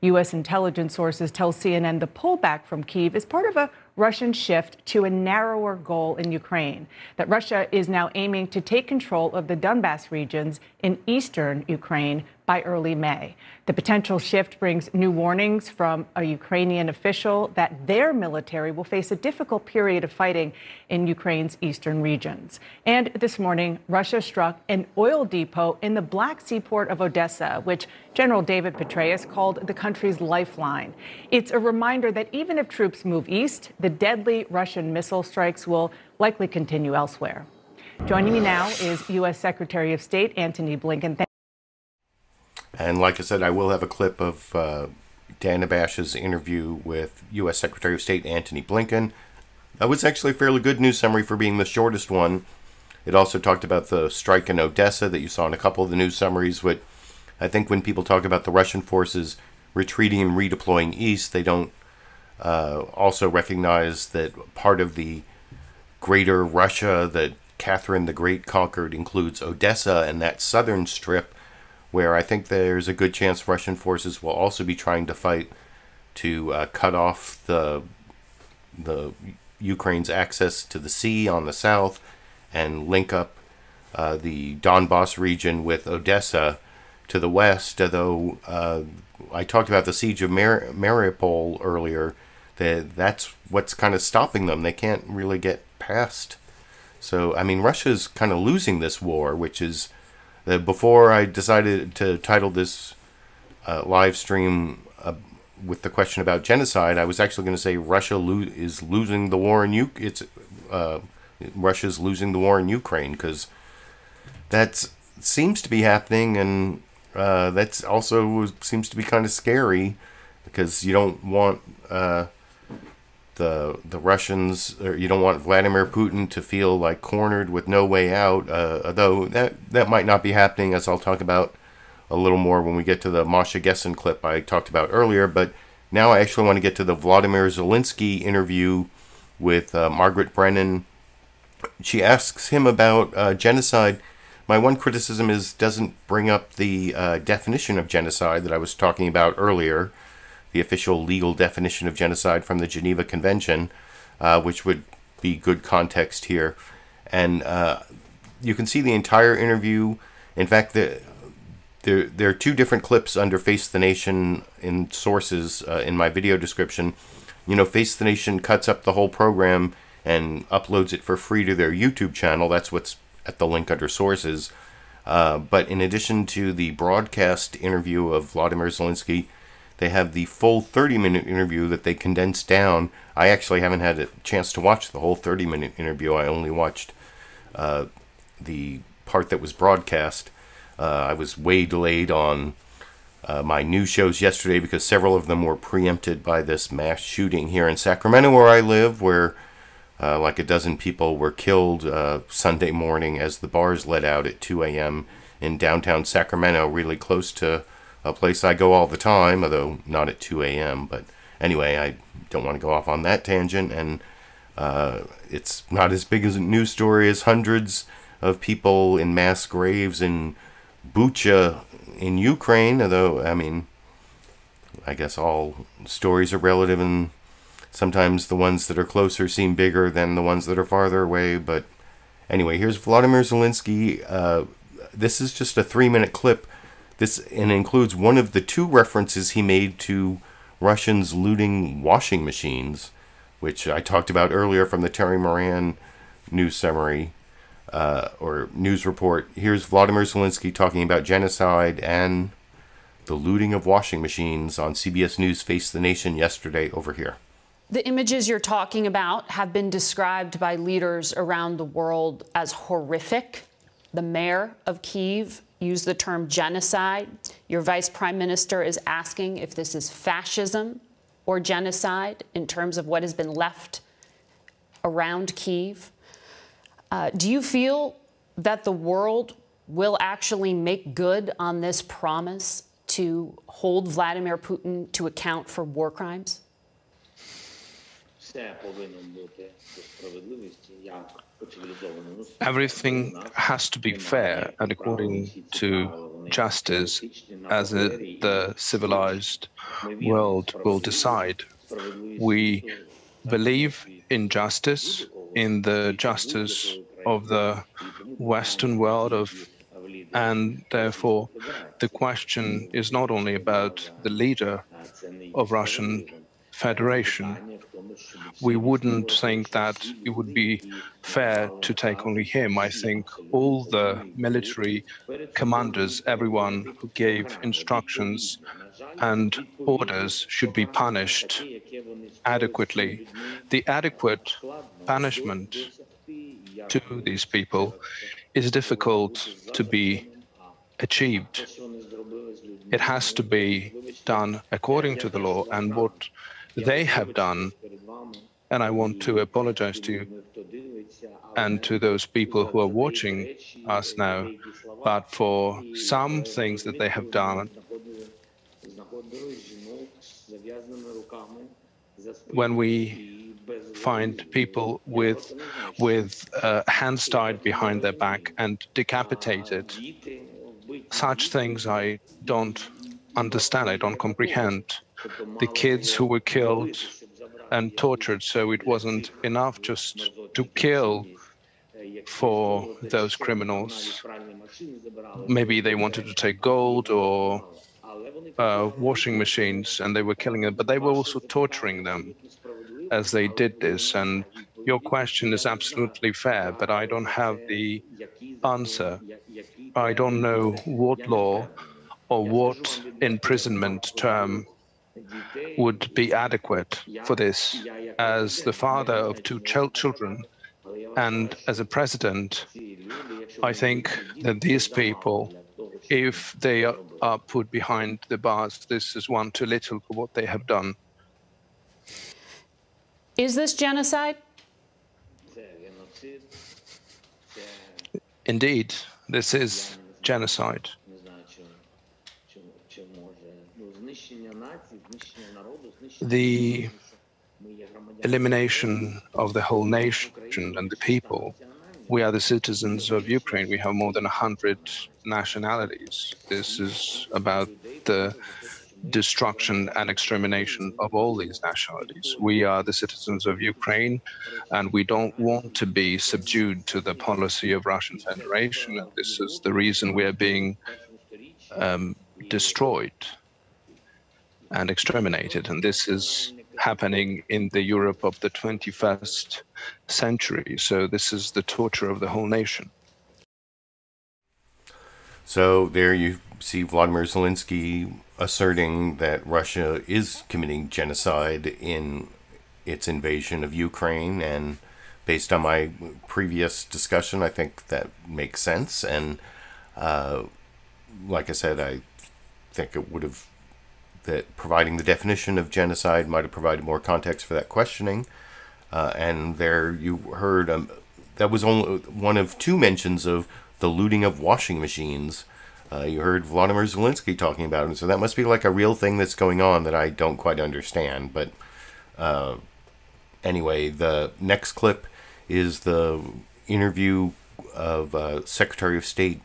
U.S. intelligence sources tell CNN the pullback from Kyiv is part of a Russian shift to a narrower goal in Ukraine, that Russia is now aiming to take control of the Donbas regions in eastern Ukraine by early May. The potential shift brings new warnings from a Ukrainian official that their military will face a difficult period of fighting in Ukraine's eastern regions. And this morning, Russia struck an oil depot in the Black Sea port of Odessa, which General David Petraeus called the country's lifeline. It's a reminder that even if troops move east, the deadly Russian missile strikes will likely continue elsewhere. Joining me now is U.S. Secretary of State Antony Blinken. And like I said, I will have a clip of Dana Bash's interview with U.S. Secretary of State Antony Blinken. That was actually a fairly good news summary for being the shortest one. It also talked about the strike in Odessa that you saw in a couple of the news summaries. But I think when people talk about the Russian forces retreating and redeploying east, they don't also recognize that part of the greater Russia that Catherine the Great conquered includes Odessa and that southern strip, where I think there's a good chance Russian forces will also be trying to fight to cut off the Ukraine's access to the sea on the south and link up the Donbass region with Odessa to the west. Although I talked about the siege of Mariupol earlier, that's what's kind of stopping them. They can't really get past. So, I mean, Russia's kind of losing this war, which is before I decided to title this live stream with the question about genocide, I was actually going to say Russia is losing the war in Russia's losing the war in Ukraine, because that seems to be happening, and that's also seems to be kind of scary, because you don't want the Russians, or you don't want Vladimir Putin to feel like cornered with no way out, although that might not be happening, as I'll talk about a little more when we get to the Masha Gessen clip I talked about earlier. But now I actually want to get to the Vladimir Zelensky interview with Margaret Brennan. She asks him about genocide. My one criticism is doesn't bring up the definition of genocide that I was talking about earlier, the official legal definition of genocide from the Geneva Convention, which would be good context here. And you can see the entire interview. In fact, there are two different clips under Face the Nation in sources in my video description. You know, Face the Nation cuts up the whole program and uploads it for free to their YouTube channel. That's what's at the link under sources. But in addition to the broadcast interview of Vladimir Zelensky, they have the full 30-minute interview that they condensed down. I actually haven't had a chance to watch the whole 30-minute interview. I only watched the part that was broadcast. I was way delayed on my news shows yesterday because several of them were preempted by this mass shooting here in Sacramento, where I live, where like a dozen people were killed Sunday morning as the bars let out at 2 a.m. in downtown Sacramento, really close to a place I go all the time, although not at 2 a.m. But anyway, I don't want to go off on that tangent, and it's not as big as a news story as hundreds of people in mass graves in Bucha in Ukraine, although, I mean, I guess all stories are relative, and sometimes the ones that are closer seem bigger than the ones that are farther away. But anyway, here's Vladimir Zelensky. This is just a 3-minute clip. This includes one of the two references he made to Russians looting washing machines, which I talked about earlier from the Terry Moran news summary or news report. Here's Vladimir Zelensky talking about genocide and the looting of washing machines on CBS News Face the Nation yesterday over here. The images you're talking about have been described by leaders around the world as horrific. The mayor of Kyiv used the term genocide. Your vice prime minister is asking if this is fascism or genocide in terms of what has been left around Kyiv. Do you feel that the world will actually make good on this promise to hold Vladimir Putin to account for war crimes? Everything has to be fair and according to justice, as the civilized world will decide. We believe in justice, in the justice of the Western world, and therefore the question is not only about the leader of Russian Federation. We wouldn't think that it would be fair to take only him. I think all the military commanders, everyone who gave instructions and orders, should be punished adequately. The adequate punishment to these people is difficult to be achieved. It has to be done according to the law, and what they have done, and I want to apologize to you and to those people who are watching us now, but for some things that they have done, when we find people with hands tied behind their back and decapitated, such things I don't understand, I don't comprehend. The kids who were killed and tortured, so it wasn't enough just to kill for those criminals. Maybe they wanted to take gold or washing machines, and they were killing them, but they were also torturing them as they did this. And your question is absolutely fair, but I don't have the answer. I don't know what law or what imprisonment term would be adequate for this. As the father of two children and as a president, I think that these people, if they are put behind the bars, this is one too little for what they have done. Is this genocide? Indeed, this is genocide. The elimination of the whole nation and the people. We are the citizens of Ukraine. We have more than 100 nationalities. This is about the destruction and extermination of all these nationalities. We are the citizens of Ukraine, and we don't want to be subdued to the policy of Russian Federation. And this is the reason we are being destroyed and exterminated. And this is happening in the Europe of the 21st century. So this is the torture of the whole nation. So there you see Vladimir Zelensky asserting that Russia is committing genocide in its invasion of Ukraine, and based on my previous discussion, I think that makes sense. And like I said, I think it would have, that providing the definition of genocide might have provided more context for that questioning. And there you heard, that was only one of two mentions of the looting of washing machines. You heard Vladimir Zelensky talking about it, so that must be like a real thing that's going on that I don't quite understand. But anyway, the next clip is the interview of Secretary of State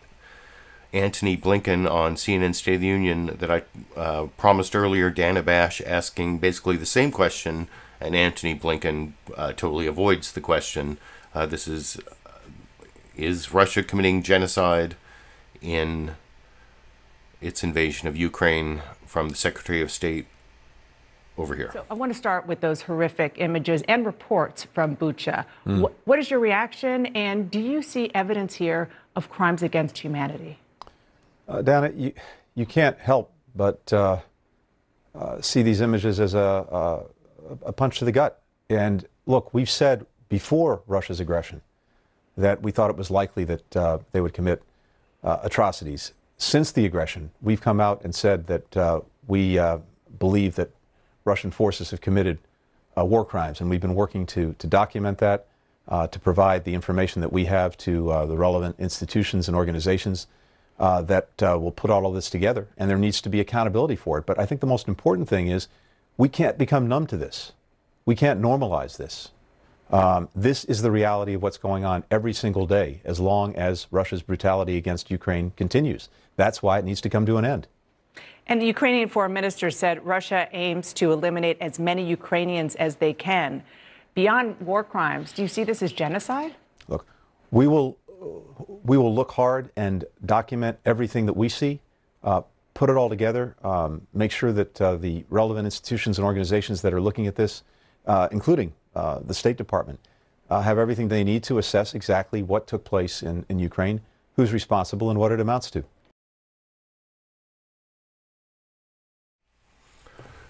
Antony Blinken on CNN State of the Union that I promised earlier. Dana Bash asking basically the same question, and Antony Blinken totally avoids the question. This is Russia committing genocide in its invasion of Ukraine, from the Secretary of State over here. So I want to start with those horrific images and reports from Bucha. What is your reaction, and do you see evidence here of crimes against humanity? Dana, you can't help but see these images as a punch to the gut. And look, we've said before Russia's aggression that we thought it was likely that they would commit atrocities. Since the aggression, we've come out and said that we believe that Russian forces have committed war crimes, and we've been working to document that, to provide the information that we have to the relevant institutions and organizations that will put all of this together, and there needs to be accountability for it. But I think the most important thing is we can't become numb to this. We can't normalize this. This is the reality of what's going on every single day as long as Russia's brutality against Ukraine continues. That's why it needs to come to an end. And the Ukrainian foreign minister said Russia aims to eliminate as many Ukrainians as they can. Beyond war crimes, do you see this as genocide? Look, we will look hard and document everything that we see, put it all together, make sure that the relevant institutions and organizations that are looking at this, including the State Department, have everything they need to assess exactly what took place in Ukraine, who's responsible, and what it amounts to.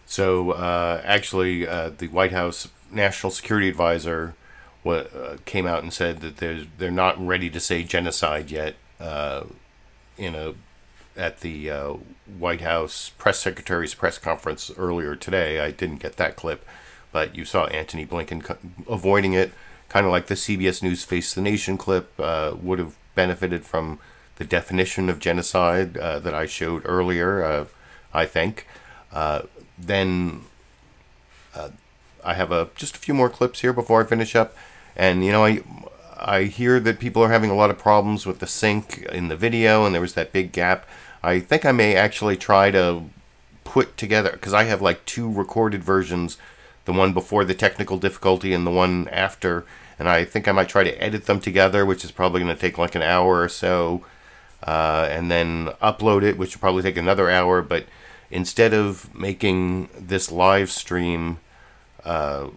So actually, the White House National Security Advisor came out and said that they're not ready to say genocide yet. At the White House press secretary's press conference earlier today. I didn't get that clip, but you saw Antony Blinken avoiding it, kind of like the CBS News Face the Nation clip would have benefited from the definition of genocide that I showed earlier, I think. Then I have just a few more clips here before I finish up. And, I hear that people are having a lot of problems with the sync in the video, and there was that big gap. I think I may actually try to put together, because I have like 2 recorded versions, the one before the technical difficulty and the one after, and I think I might try to edit them together, which is probably going to take like an hour or so, and then upload it, which will probably take another hour. But instead of making this live stream, after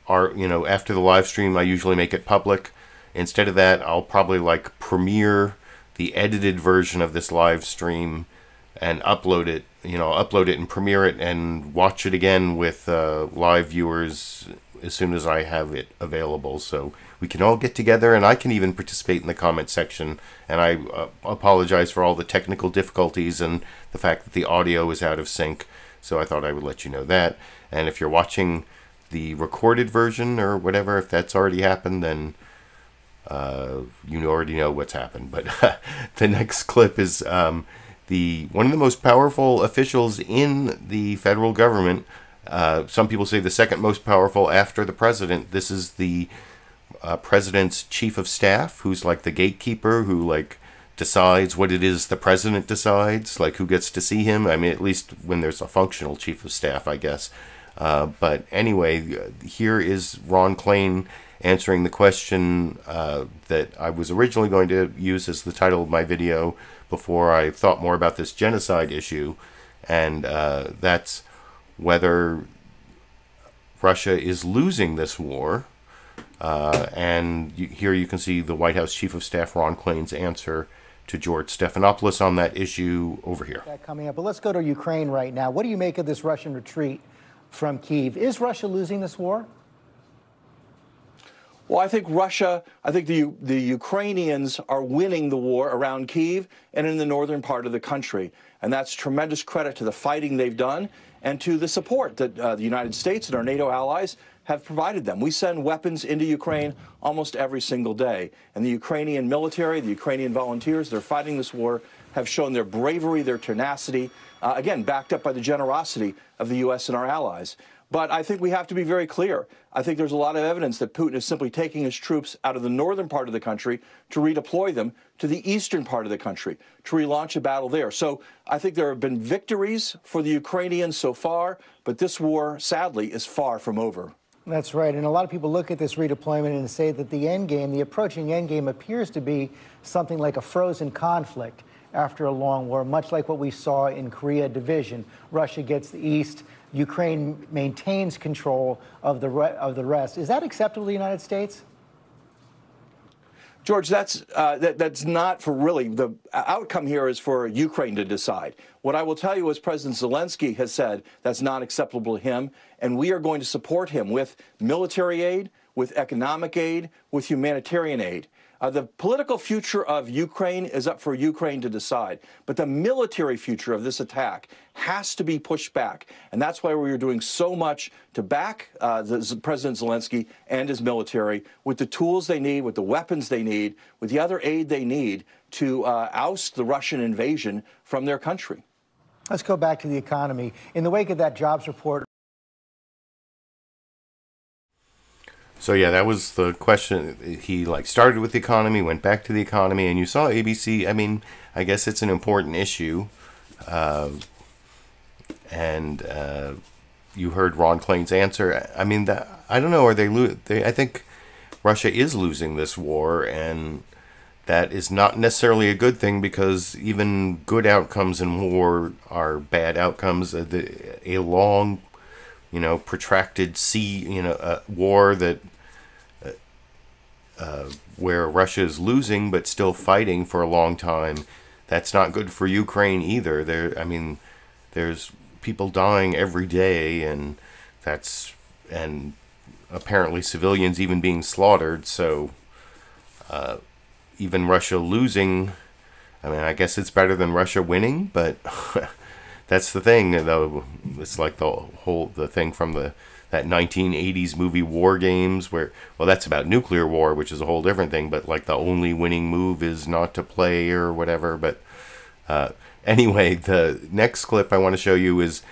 the live stream, I usually make it public. Instead of that, I'll probably like premiere the edited version of this live stream and upload it, and premiere it and watch it again with live viewers as soon as I have it available. So we can all get together, and I can even participate in the comment section. And I apologize for all the technical difficulties and the fact that the audio is out of sync. So I thought I would let you know that. And if you're watching the recorded version or whatever, if that's already happened, then you already know what's happened. But the next clip is one of the most powerful officials in the federal government. Some people say the second most powerful after the president. This is the president's chief of staff, who's like the gatekeeper, who like decides what it is the president decides, like who gets to see him. I mean, at least when there's a functional chief of staff, I guess. But anyway, here is Ron Klain answering the question that I was originally going to use as the title of my video before I thought more about this genocide issue, and that's whether Russia is losing this war. And here you can see the White House Chief of Staff Ron Klain's answer to George Stephanopoulos on that issue over here. That coming up, but let's go to Ukraine right now. What do you make of this Russian retreat from Kyiv? Is Russia losing this war? Well, I think the Ukrainians are winning the war around Kyiv and in the northern part of the country. And that's tremendous credit to the fighting they've done and to the support that the United States and our NATO allies have provided them. We send weapons into Ukraine almost every single day. And the Ukrainian military, the Ukrainian volunteers, they're fighting this war, have shown their bravery, their tenacity, again, backed up by the generosity of the U.S. and our allies. But I think we have to be very clear. I think there's a lot of evidence that Putin is simply taking his troops out of the northern part of the country to redeploy them to the eastern part of the country, to relaunch a battle there. So I think there have been victories for the Ukrainians so far, but this war, sadly, is far from over. That's right. And a lot of people look at this redeployment and say that the end game, the approaching end game, appears to be something like a frozen conflict after a long war, much like what we saw in Korea division. Russia gets the east, Ukraine maintains control of the rest. Is that acceptable to the United States? George, that's not for really. The outcome here is for Ukraine to decide. What I will tell you is President Zelensky has said that's not acceptable to him, and we are going to support him with military aid, with economic aid, with humanitarian aid. The political future of Ukraine is up for Ukraine to decide, but the military future of this attack has to be pushed back, and that's why we are doing so much to back President Zelensky and his military with the tools they need, with the weapons they need, with the other aid they need to oust the Russian invasion from their country. Let's go back to the economy. In the wake of that jobs report, so yeah, that was the question. He started with the economy, went back to the economy, and you saw ABC. I mean, I guess it's an important issue, and you heard Ron Klain's answer. I mean, I don't know. Are they? I think Russia is losing this war, and that is not necessarily a good thing, because even good outcomes in war are bad outcomes. A long, protracted war that. Where Russia is losing but still fighting for a long time, that's not good for Ukraine either. There's people dying every day, and apparently civilians even being slaughtered. So even Russia losing, I mean, I guess it's better than Russia winning, but that's the thing, though. It's like the thing from that 1980s movie War Games, where, well, that's about nuclear war, which is a whole different thing, but like the only winning move is not to play or whatever. But anyway, the next clip I want to show you is,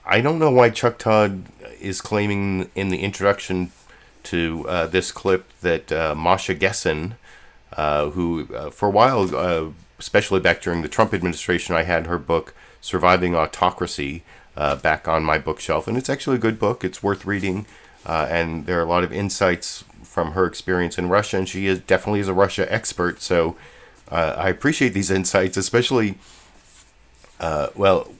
I don't know why Chuck Todd is claiming in the introduction to this clip that Masha Gessen, who for a while, especially back during the Trump administration, I had her book Surviving Autocracy back on my bookshelf, and it's actually a good book. It's worth reading, and there are a lot of insights from her experience in Russia, and she definitely is a Russia expert, so I appreciate these insights, especially, well,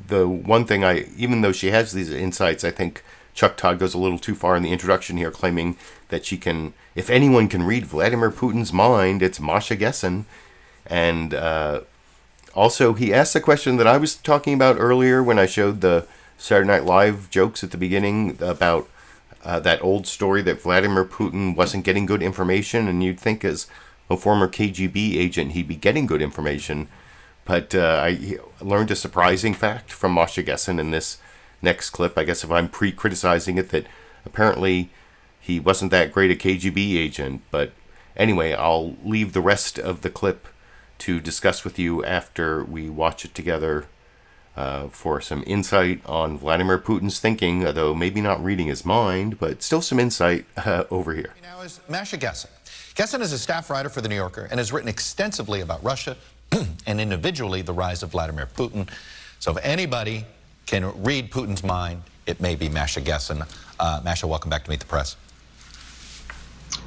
the one thing even though she has these insights, I think Chuck Todd goes a little too far in the introduction here, claiming that she can, if anyone can read Vladimir Putin's mind, it's Masha Gessen. And also, he asked the question that I was talking about earlier when I showed the Saturday Night Live jokes at the beginning about that old story that Vladimir Putin wasn't getting good information, and you'd think as a former KGB agent he'd be getting good information. But I learned a surprising fact from Masha Gessen in this next clip. I guess if I'm criticizing it, that apparently he wasn't that great a KGB agent. But anyway, I'll leave the rest of the clip to discuss with you after we watch it together for some insight on Vladimir Putin's thinking, although maybe not reading his mind, but still some insight over here. Now is Masha Gessen. Gessen is a staff writer for The New Yorker and has written extensively about Russia and individually the rise of Vladimir Putin. So if anybody can read Putin's mind, it may be Masha Gessen. Masha, welcome back to Meet the Press.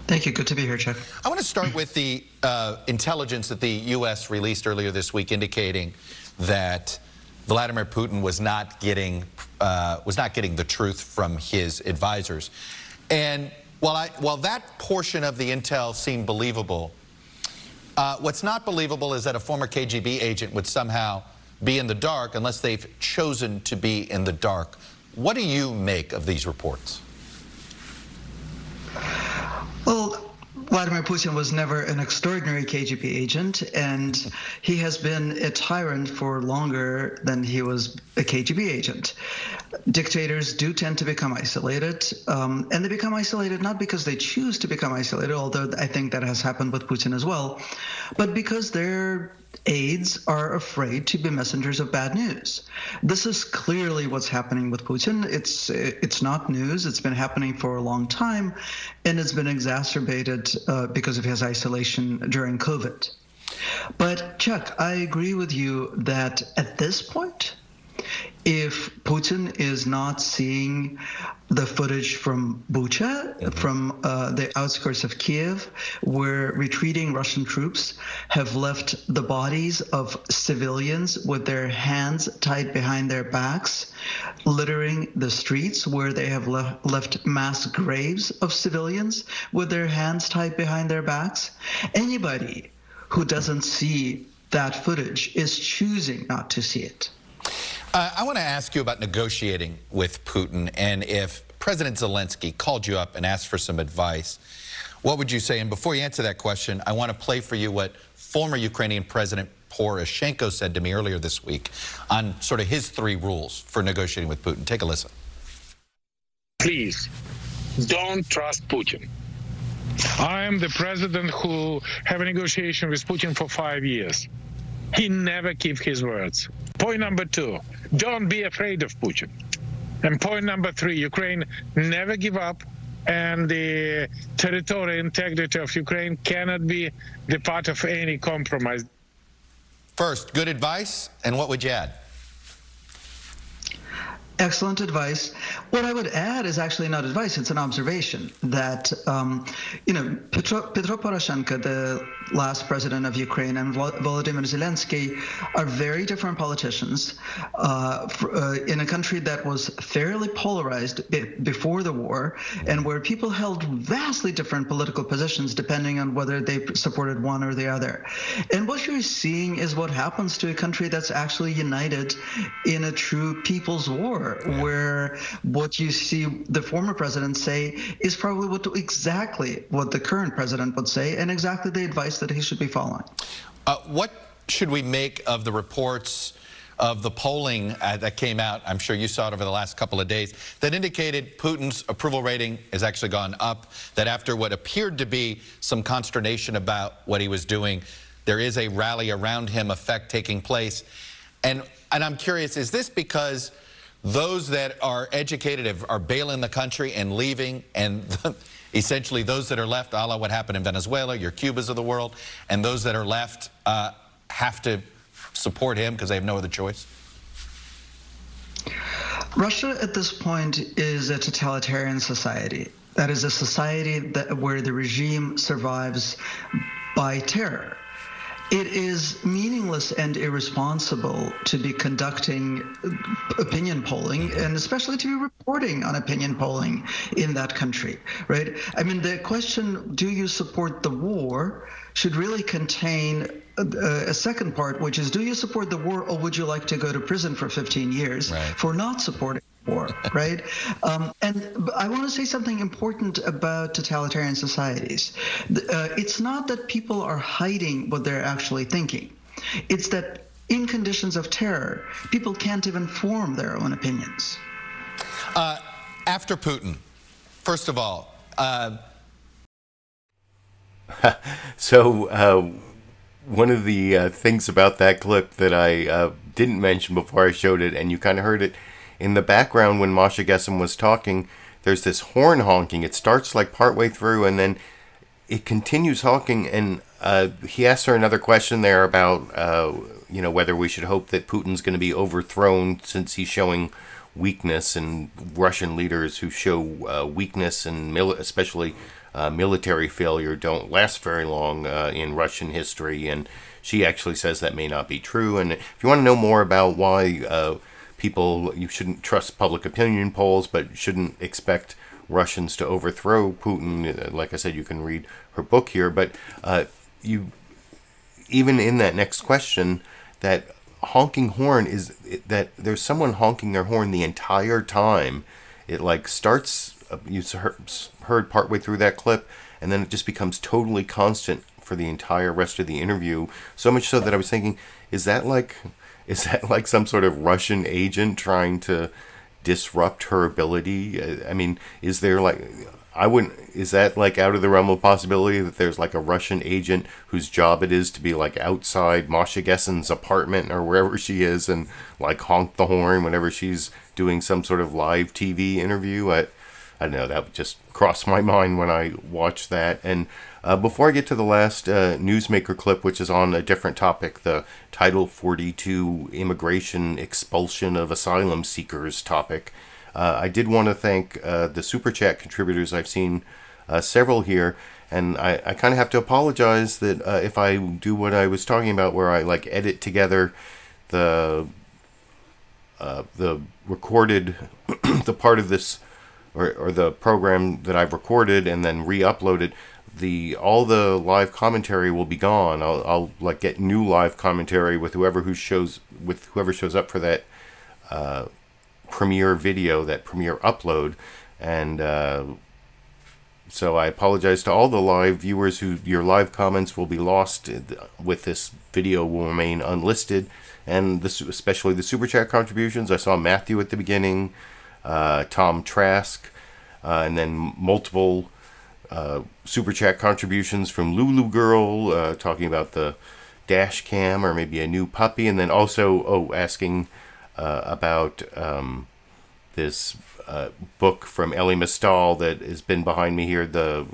Thank you. Good to be here, Chuck. I want to start with the intelligence that the U.S. released earlier this week, indicating that Vladimir Putin was not getting the truth from his advisors. And while that portion of the intel seemed believable, what's not believable is that a former KGB agent would somehow be in the dark unless they've chosen to be in the dark. What do you make of these reports? Well, Vladimir Putin was never an extraordinary KGB agent, and he has been a tyrant for longer than he was a KGB agent. Dictators do tend to become isolated, and they become isolated not because they choose to become isolated, although I think that has happened with Putin as well, but because their aides are afraid to be messengers of bad news. This is clearly what's happening with Putin. It's not news. It's been happening for a long time, and it's been exacerbated because of his isolation during COVID. But Chuck, I agree with you that at this point, if Putin is not seeing the footage from Bucha, from the outskirts of Kiev, where retreating Russian troops have left the bodies of civilians with their hands tied behind their backs, littering the streets, where they have left mass graves of civilians with their hands tied behind their backs, anybody who doesn't see that footage is choosing not to see it. I want to ask you about negotiating with Putin, and if President Zelensky called you up and asked for some advice, what would you say? And before you answer that question, I want to play for you what former Ukrainian President Poroshenko said to me earlier this week on sort of his 3 rules for negotiating with Putin. Take a listen. Please, don't trust Putin. I am the president who have a negotiation with Putin for 5 years. He never keeps his words. Point number 2, don't be afraid of Putin. And point number 3, Ukraine never give up, and the territorial integrity of Ukraine cannot be the part of any compromise. First, good advice, and what would you add? Excellent advice. What I would add is actually not advice, it's an observation that, Petro Poroshenko, the last president of Ukraine, and Volodymyr Zelensky are very different politicians in a country that was fairly polarized before the war, and where people held vastly different political positions depending on whether they supported one or the other. And what you're seeing is what happens to a country that's actually united in a true people's war. war, where what you see the former president say is probably exactly what the current president would say, and exactly the advice that he should be following. What should we make of the reports of the polling that came out, I'm sure you saw it over the last couple of days, that indicated Putin's approval rating has actually gone up, that after what appeared to be some consternation about what he was doing, there is a rally around him effect taking place. And I'm curious, is this because those that are educated are bailing the country and leaving, and essentially those that are left, a la what happened in Venezuela, your Cubas of the world, and those that are left have to support him because they have no other choice? Russia at this point is a totalitarian society. That is a society where the regime survives by terror. It is meaningless and irresponsible to be conducting opinion polling, and especially to be reporting on opinion polling in that country, right? I mean, the question, do you support the war, should really contain a second part, which is, do you support the war, or would you like to go to prison for 15 years for not supporting the war, right? And I want to say something important about totalitarian societies. It's not that people are hiding what they're actually thinking. It's that in conditions of terror, people can't even form their own opinions. After Putin, first of all, So one of the things about that clip that I didn't mention before I showed it, and you kind of heard it in the background when Masha Gessen was talking, there's this horn honking. It starts like partway through, and then it continues honking, and he asked her another question there about, you know, whether we should hope that Putin's going to be overthrown since he's showing weakness, and Russian leaders who show weakness and especially military failure don't last very long in Russian history, and she actually says that may not be true. And if you want to know more about why you shouldn't trust public opinion polls, but shouldn't expect Russians to overthrow Putin, like I said, you can read her book here. But even in that next question, that honking horn is that there's someone honking their horn the entire time. It like starts, you heard partway through that clip, and then it just becomes totally constant for the entire rest of the interview. So much so that I was thinking, is that like some sort of Russian agent trying to disrupt her ability? I mean, is there like, is that like out of the realm of possibility that there's like a Russian agent whose job it is to be like outside Masha Gessen's apartment or wherever she is and like honk the horn whenever she's doing some sort of live TV interview? I don't know, that just crossed my mind when I watched that. And before I get to the last newsmaker clip, which is on a different topic, the Title 42 immigration expulsion of asylum seekers topic, I did want to thank the Super Chat contributors. I've seen several here, and I kind of have to apologize that if I do what I was talking about, where I like edit together the recorded, the part of this, or the program that I've recorded and then re-upload it, all the live commentary will be gone. I'll like get new live commentary with whoever shows up for that premiere video, that premiere upload, and so I apologize to all the live viewers your live comments will be lost with this video will remain unlisted, and especially the Super Chat contributions. I saw Matthew at the beginning, Tom Trask, and then multiple Super Chat contributions from Lulu Girl, talking about the dash cam or maybe a new puppy, and then also asking about this book from Elie Mystal that has been behind me here, the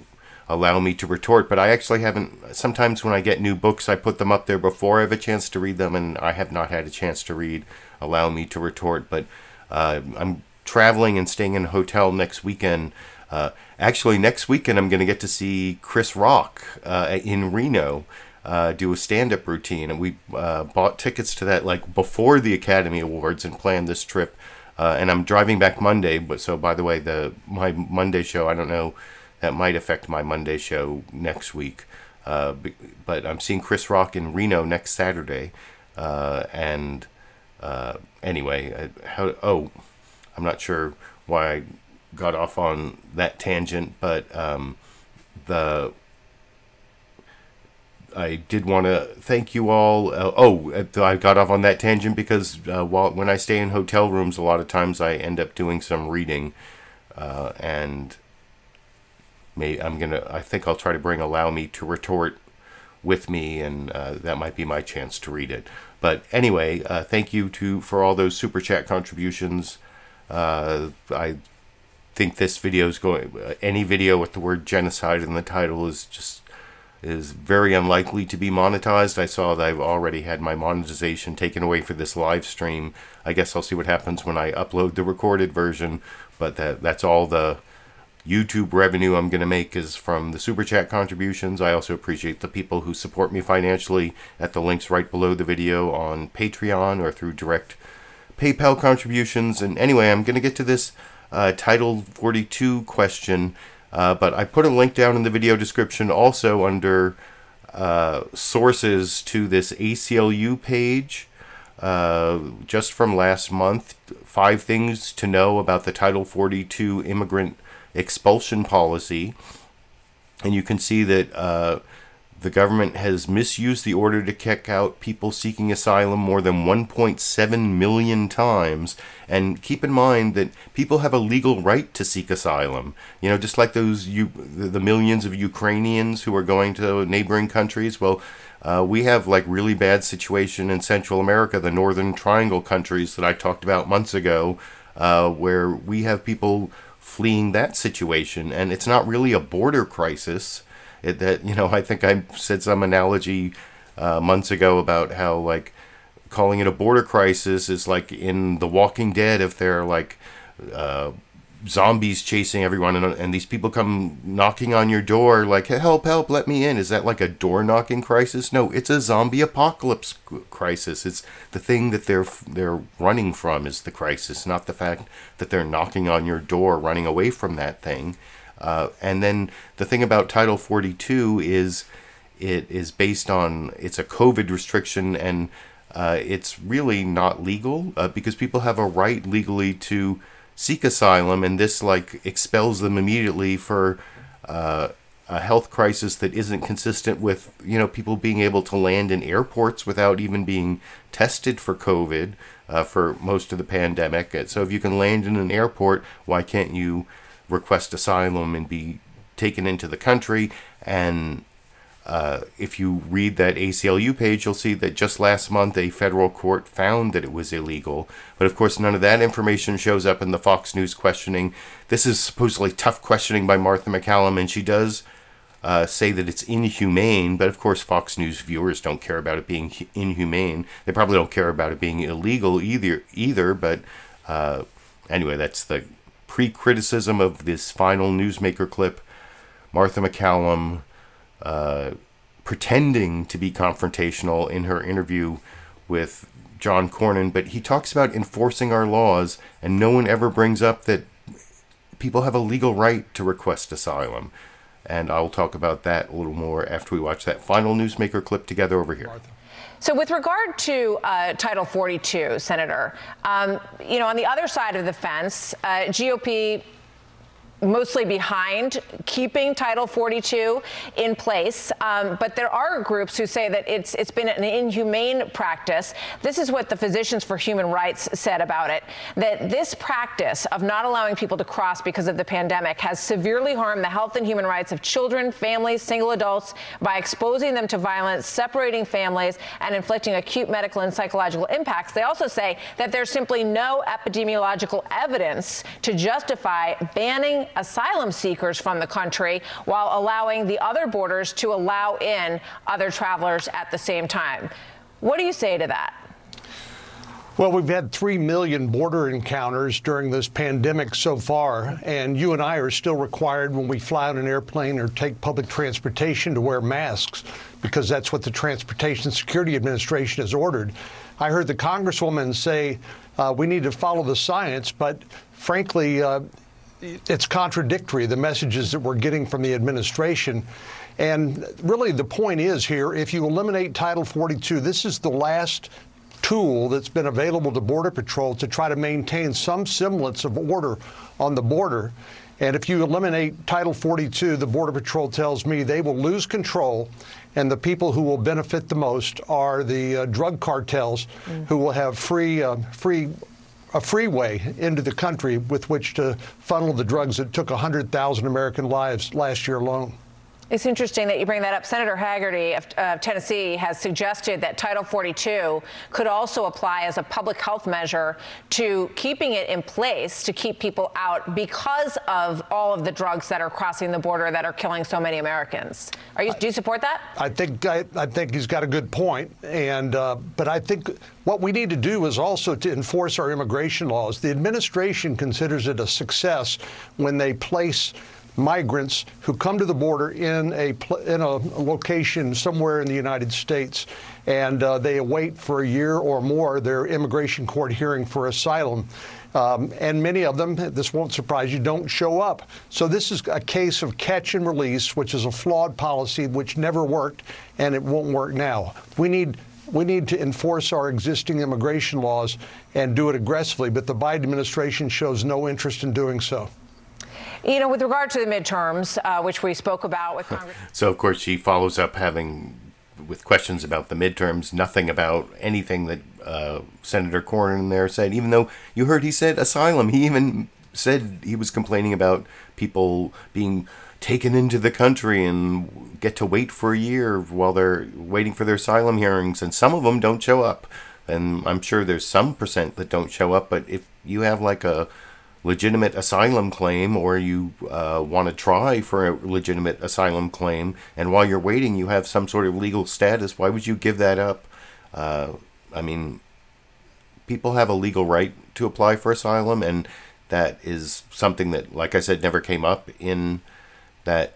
Allow Me to Retort. But I actually haven't, sometimes when I get new books I put them up there before I have a chance to read them, and I have not had a chance to read Allow Me to Retort. But I'm traveling and staying in a hotel next weekend. Actually, next weekend I'm going to get to see Chris Rock in Reno do a stand-up routine, and we bought tickets to that like before the Academy Awards and planned this trip. And I'm driving back Monday, but so by the way, my Monday show, I don't know, that might affect my Monday show next week. But I'm seeing Chris Rock in Reno next Saturday, and anyway, I'm not sure why I got off on that tangent, but I did want to thank you all. I got off on that tangent because when I stay in hotel rooms, a lot of times I end up doing some reading, and I think I'll try to bring Allow Me to Retort with me, and that might be my chance to read it. But anyway, thank you for all those super chat contributions. I think this video is any video with the word genocide in the title is very unlikely to be monetized. I saw that I've already had my monetization taken away for this live stream. I guess I'll see what happens when I upload the recorded version, but that's all the YouTube revenue I'm going to make is from the super chat contributions. I also appreciate the people who support me financially at the links right below the video on Patreon or through direct PayPal contributions. And anyway, I'm going to get to this Title 42 question, but I put a link down in the video description also under sources to this ACLU page just from last month. 5 things to know about the Title 42 immigrant expulsion policy. And you can see that the government has misused the order to kick out people seeking asylum more than 1.7 million times. And keep in mind that people have a legal right to seek asylum. You know, just like the millions of Ukrainians who are going to neighboring countries. Well, we have like really bad situation in Central America, the Northern Triangle countries that I talked about months ago, where we have people fleeing that situation. And it's not really a border crisis. I think I said some analogy months ago about how, like, calling it a border crisis is like in The Walking Dead if they're like zombies chasing everyone and these people come knocking on your door like, help, let me in. Is that like a door knocking crisis? No, it's a zombie apocalypse crisis. It's the thing that they're running from is the crisis, not the fact that they're knocking on your door running away from that thing. And then the thing about Title 42 is it is based on, it's a COVID restriction, and it's really not legal because people have a right legally to seek asylum, and this like expels them immediately for a health crisis that isn't consistent with, people being able to land in airports without even being tested for COVID for most of the pandemic. So if you can land in an airport, why can't you request asylum and be taken into the country? And if you read that ACLU page, you'll see that just last month a federal court found that it was illegal. But of course, none of that information shows up in the Fox News questioning. This is supposedly tough questioning by Martha MacCallum, and she does say that it's inhumane. But of course, Fox News viewers don't care about it being inhumane. They probably don't care about it being illegal either. But anyway, that's the pre-criticism of this final Newsmaker clip. Martha MacCallum pretending to be confrontational in her interview with John Cornyn, but he talks about enforcing our laws, and no one ever brings up that people have a legal right to request asylum. And I'll talk about that a little more after we watch that final Newsmaker clip together over here. So with regard to Title 42, Senator, on the other side of the fence, GOP mostly behind keeping Title 42 in place, but there are groups who say that it's been an inhumane practice. This is what the Physicians for Human Rights said about it, that this practice of not allowing people to cross because of the pandemic has severely harmed the health and human rights of children, families, single adults by exposing them to violence, separating families, and inflicting acute medical and psychological impacts. They also say that there's simply no epidemiological evidence to justify banning asylum seekers from the country while allowing the other borders to allow in other travelers at the same time. What do you say to that? Well, we've had 3 million border encounters during this pandemic so far, and you and I are still required when we fly on an airplane or take public transportation to wear masks, because that's what the Transportation Security Administration has ordered. I heard the Congresswoman say we need to follow the science, but frankly, it's contradictory, the messages that we're getting from the administration. And really the point is here, if you eliminate Title 42, this is the last tool that's been available to Border Patrol to try to maintain some semblance of order on the border. And if you eliminate Title 42, the Border Patrol tells me they will lose control, and the people who will benefit the most are the drug cartels, who will have a freeway into the country with which to funnel the drugs that took 100,000 American lives last year alone. It's interesting that you bring that up. Senator Hagerty of Tennessee has suggested that Title 42 could also apply as a public health measure to keeping it in place to keep people out because of all of the drugs that are crossing the border that are killing so many Americans. Do you support that? I think he's got a good point, and but I think what we need to do is also to enforce our immigration laws. The administration considers it a success when they place migrants who come to the border in a location somewhere in the United States, and they await for a year or more their immigration court hearing for asylum. And many of them, this won't surprise you, don't show up. So this is a case of catch and release, which is a flawed policy which never worked, and it won't work now. We need to enforce our existing immigration laws and do it aggressively, but the Biden administration shows no interest in doing so. You know, with regard to the midterms, which we spoke about with Congress. So, of course, she follows up with questions about the midterms, nothing about anything that Senator Cornyn there said, even though you heard he said asylum. He even said he was complaining about people being taken into the country and get to wait for a year while they're waiting for their asylum hearings, and some of them don't show up. And I'm sure there's some percent that don't show up, but if you have like a legitimate asylum claim, or you want to try for a legitimate asylum claim, and while you're waiting you have some sort of legal status, why would you give that up? I mean, people have a legal right to apply for asylum, and that is something that, like I said, never came up in that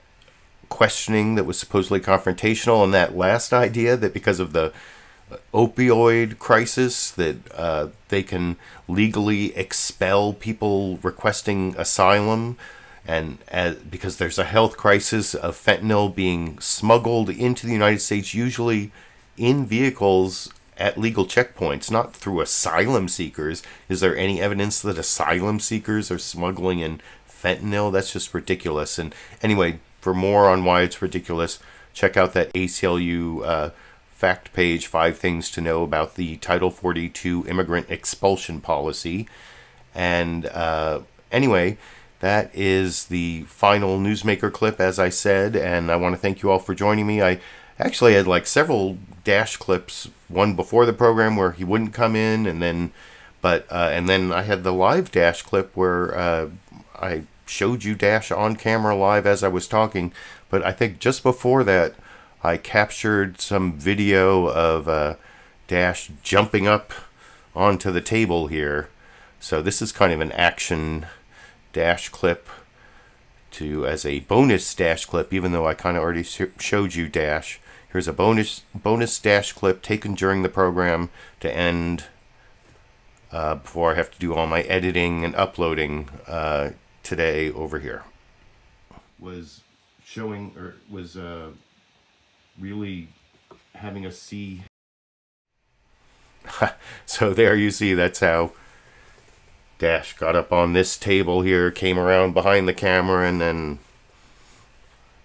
questioning that was supposedly confrontational, and that last idea that because of the opioid crisis that they can legally expel people requesting asylum, and because there's a health crisis of fentanyl being smuggled into the United States, usually in vehicles at legal checkpoints, not through asylum seekers. Is there any evidence that asylum seekers are smuggling in fentanyl? That's just ridiculous. And anyway, for more on why it's ridiculous, check out that ACLU fact page, 5 things to know about the Title 42 immigrant expulsion policy. And anyway, that is the final Newsmaker clip, as I said, and I want to thank you all for joining me. I actually had like several Dash clips, one before the program where he wouldn't come in, and then I had the live Dash clip where I showed you Dash on camera live as I was talking. But I think just before that, I captured some video of Dash jumping up onto the table here. So this is kind of an action Dash clip as a bonus Dash clip, even though I kind of already showed you Dash. Here's a bonus Dash clip taken during the program to end before I have to do all my editing and uploading today over here. Was showing, or was really having us see. So there you see, that's how Dash got up on this table here, came around behind the camera, and then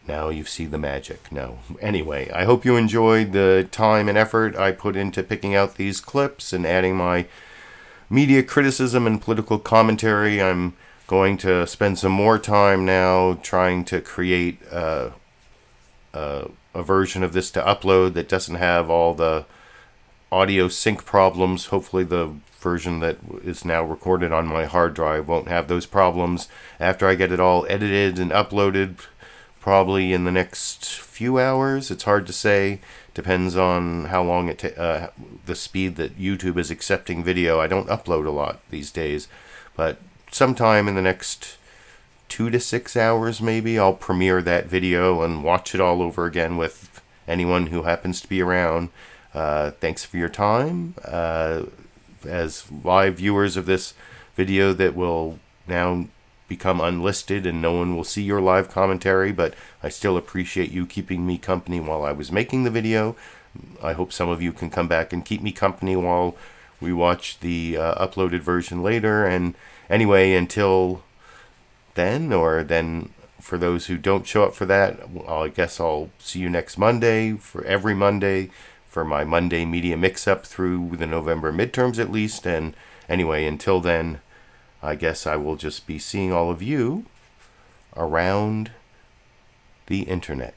now you see the magic. No. Anyway, I hope you enjoyed the time and effort I put into picking out these clips and adding my media criticism and political commentary. I'm going to spend some more time now trying to create a version of this to upload that doesn't have all the audio sync problems. Hopefully the version that is now recorded on my hard drive won't have those problems after I get it all edited and uploaded, probably in the next few hours. It's hard to say. Depends on how long the speed that YouTube is accepting video. I don't upload a lot these days, but sometime in the next 2 to 6 hours maybe I'll premiere that video and watch it all over again with anyone who happens to be around. Thanks for your time. As live viewers of this video that will now become unlisted and no one will see your live commentary, but I still appreciate you keeping me company while I was making the video. I hope some of you can come back and keep me company while we watch the uploaded version later. And anyway, until then, or then for those who don't show up for that, I guess I'll see you next Monday, for every Monday, for my Monday media mix-up through the November midterms at least. And anyway, until then, I guess I will just be seeing all of you around the internet.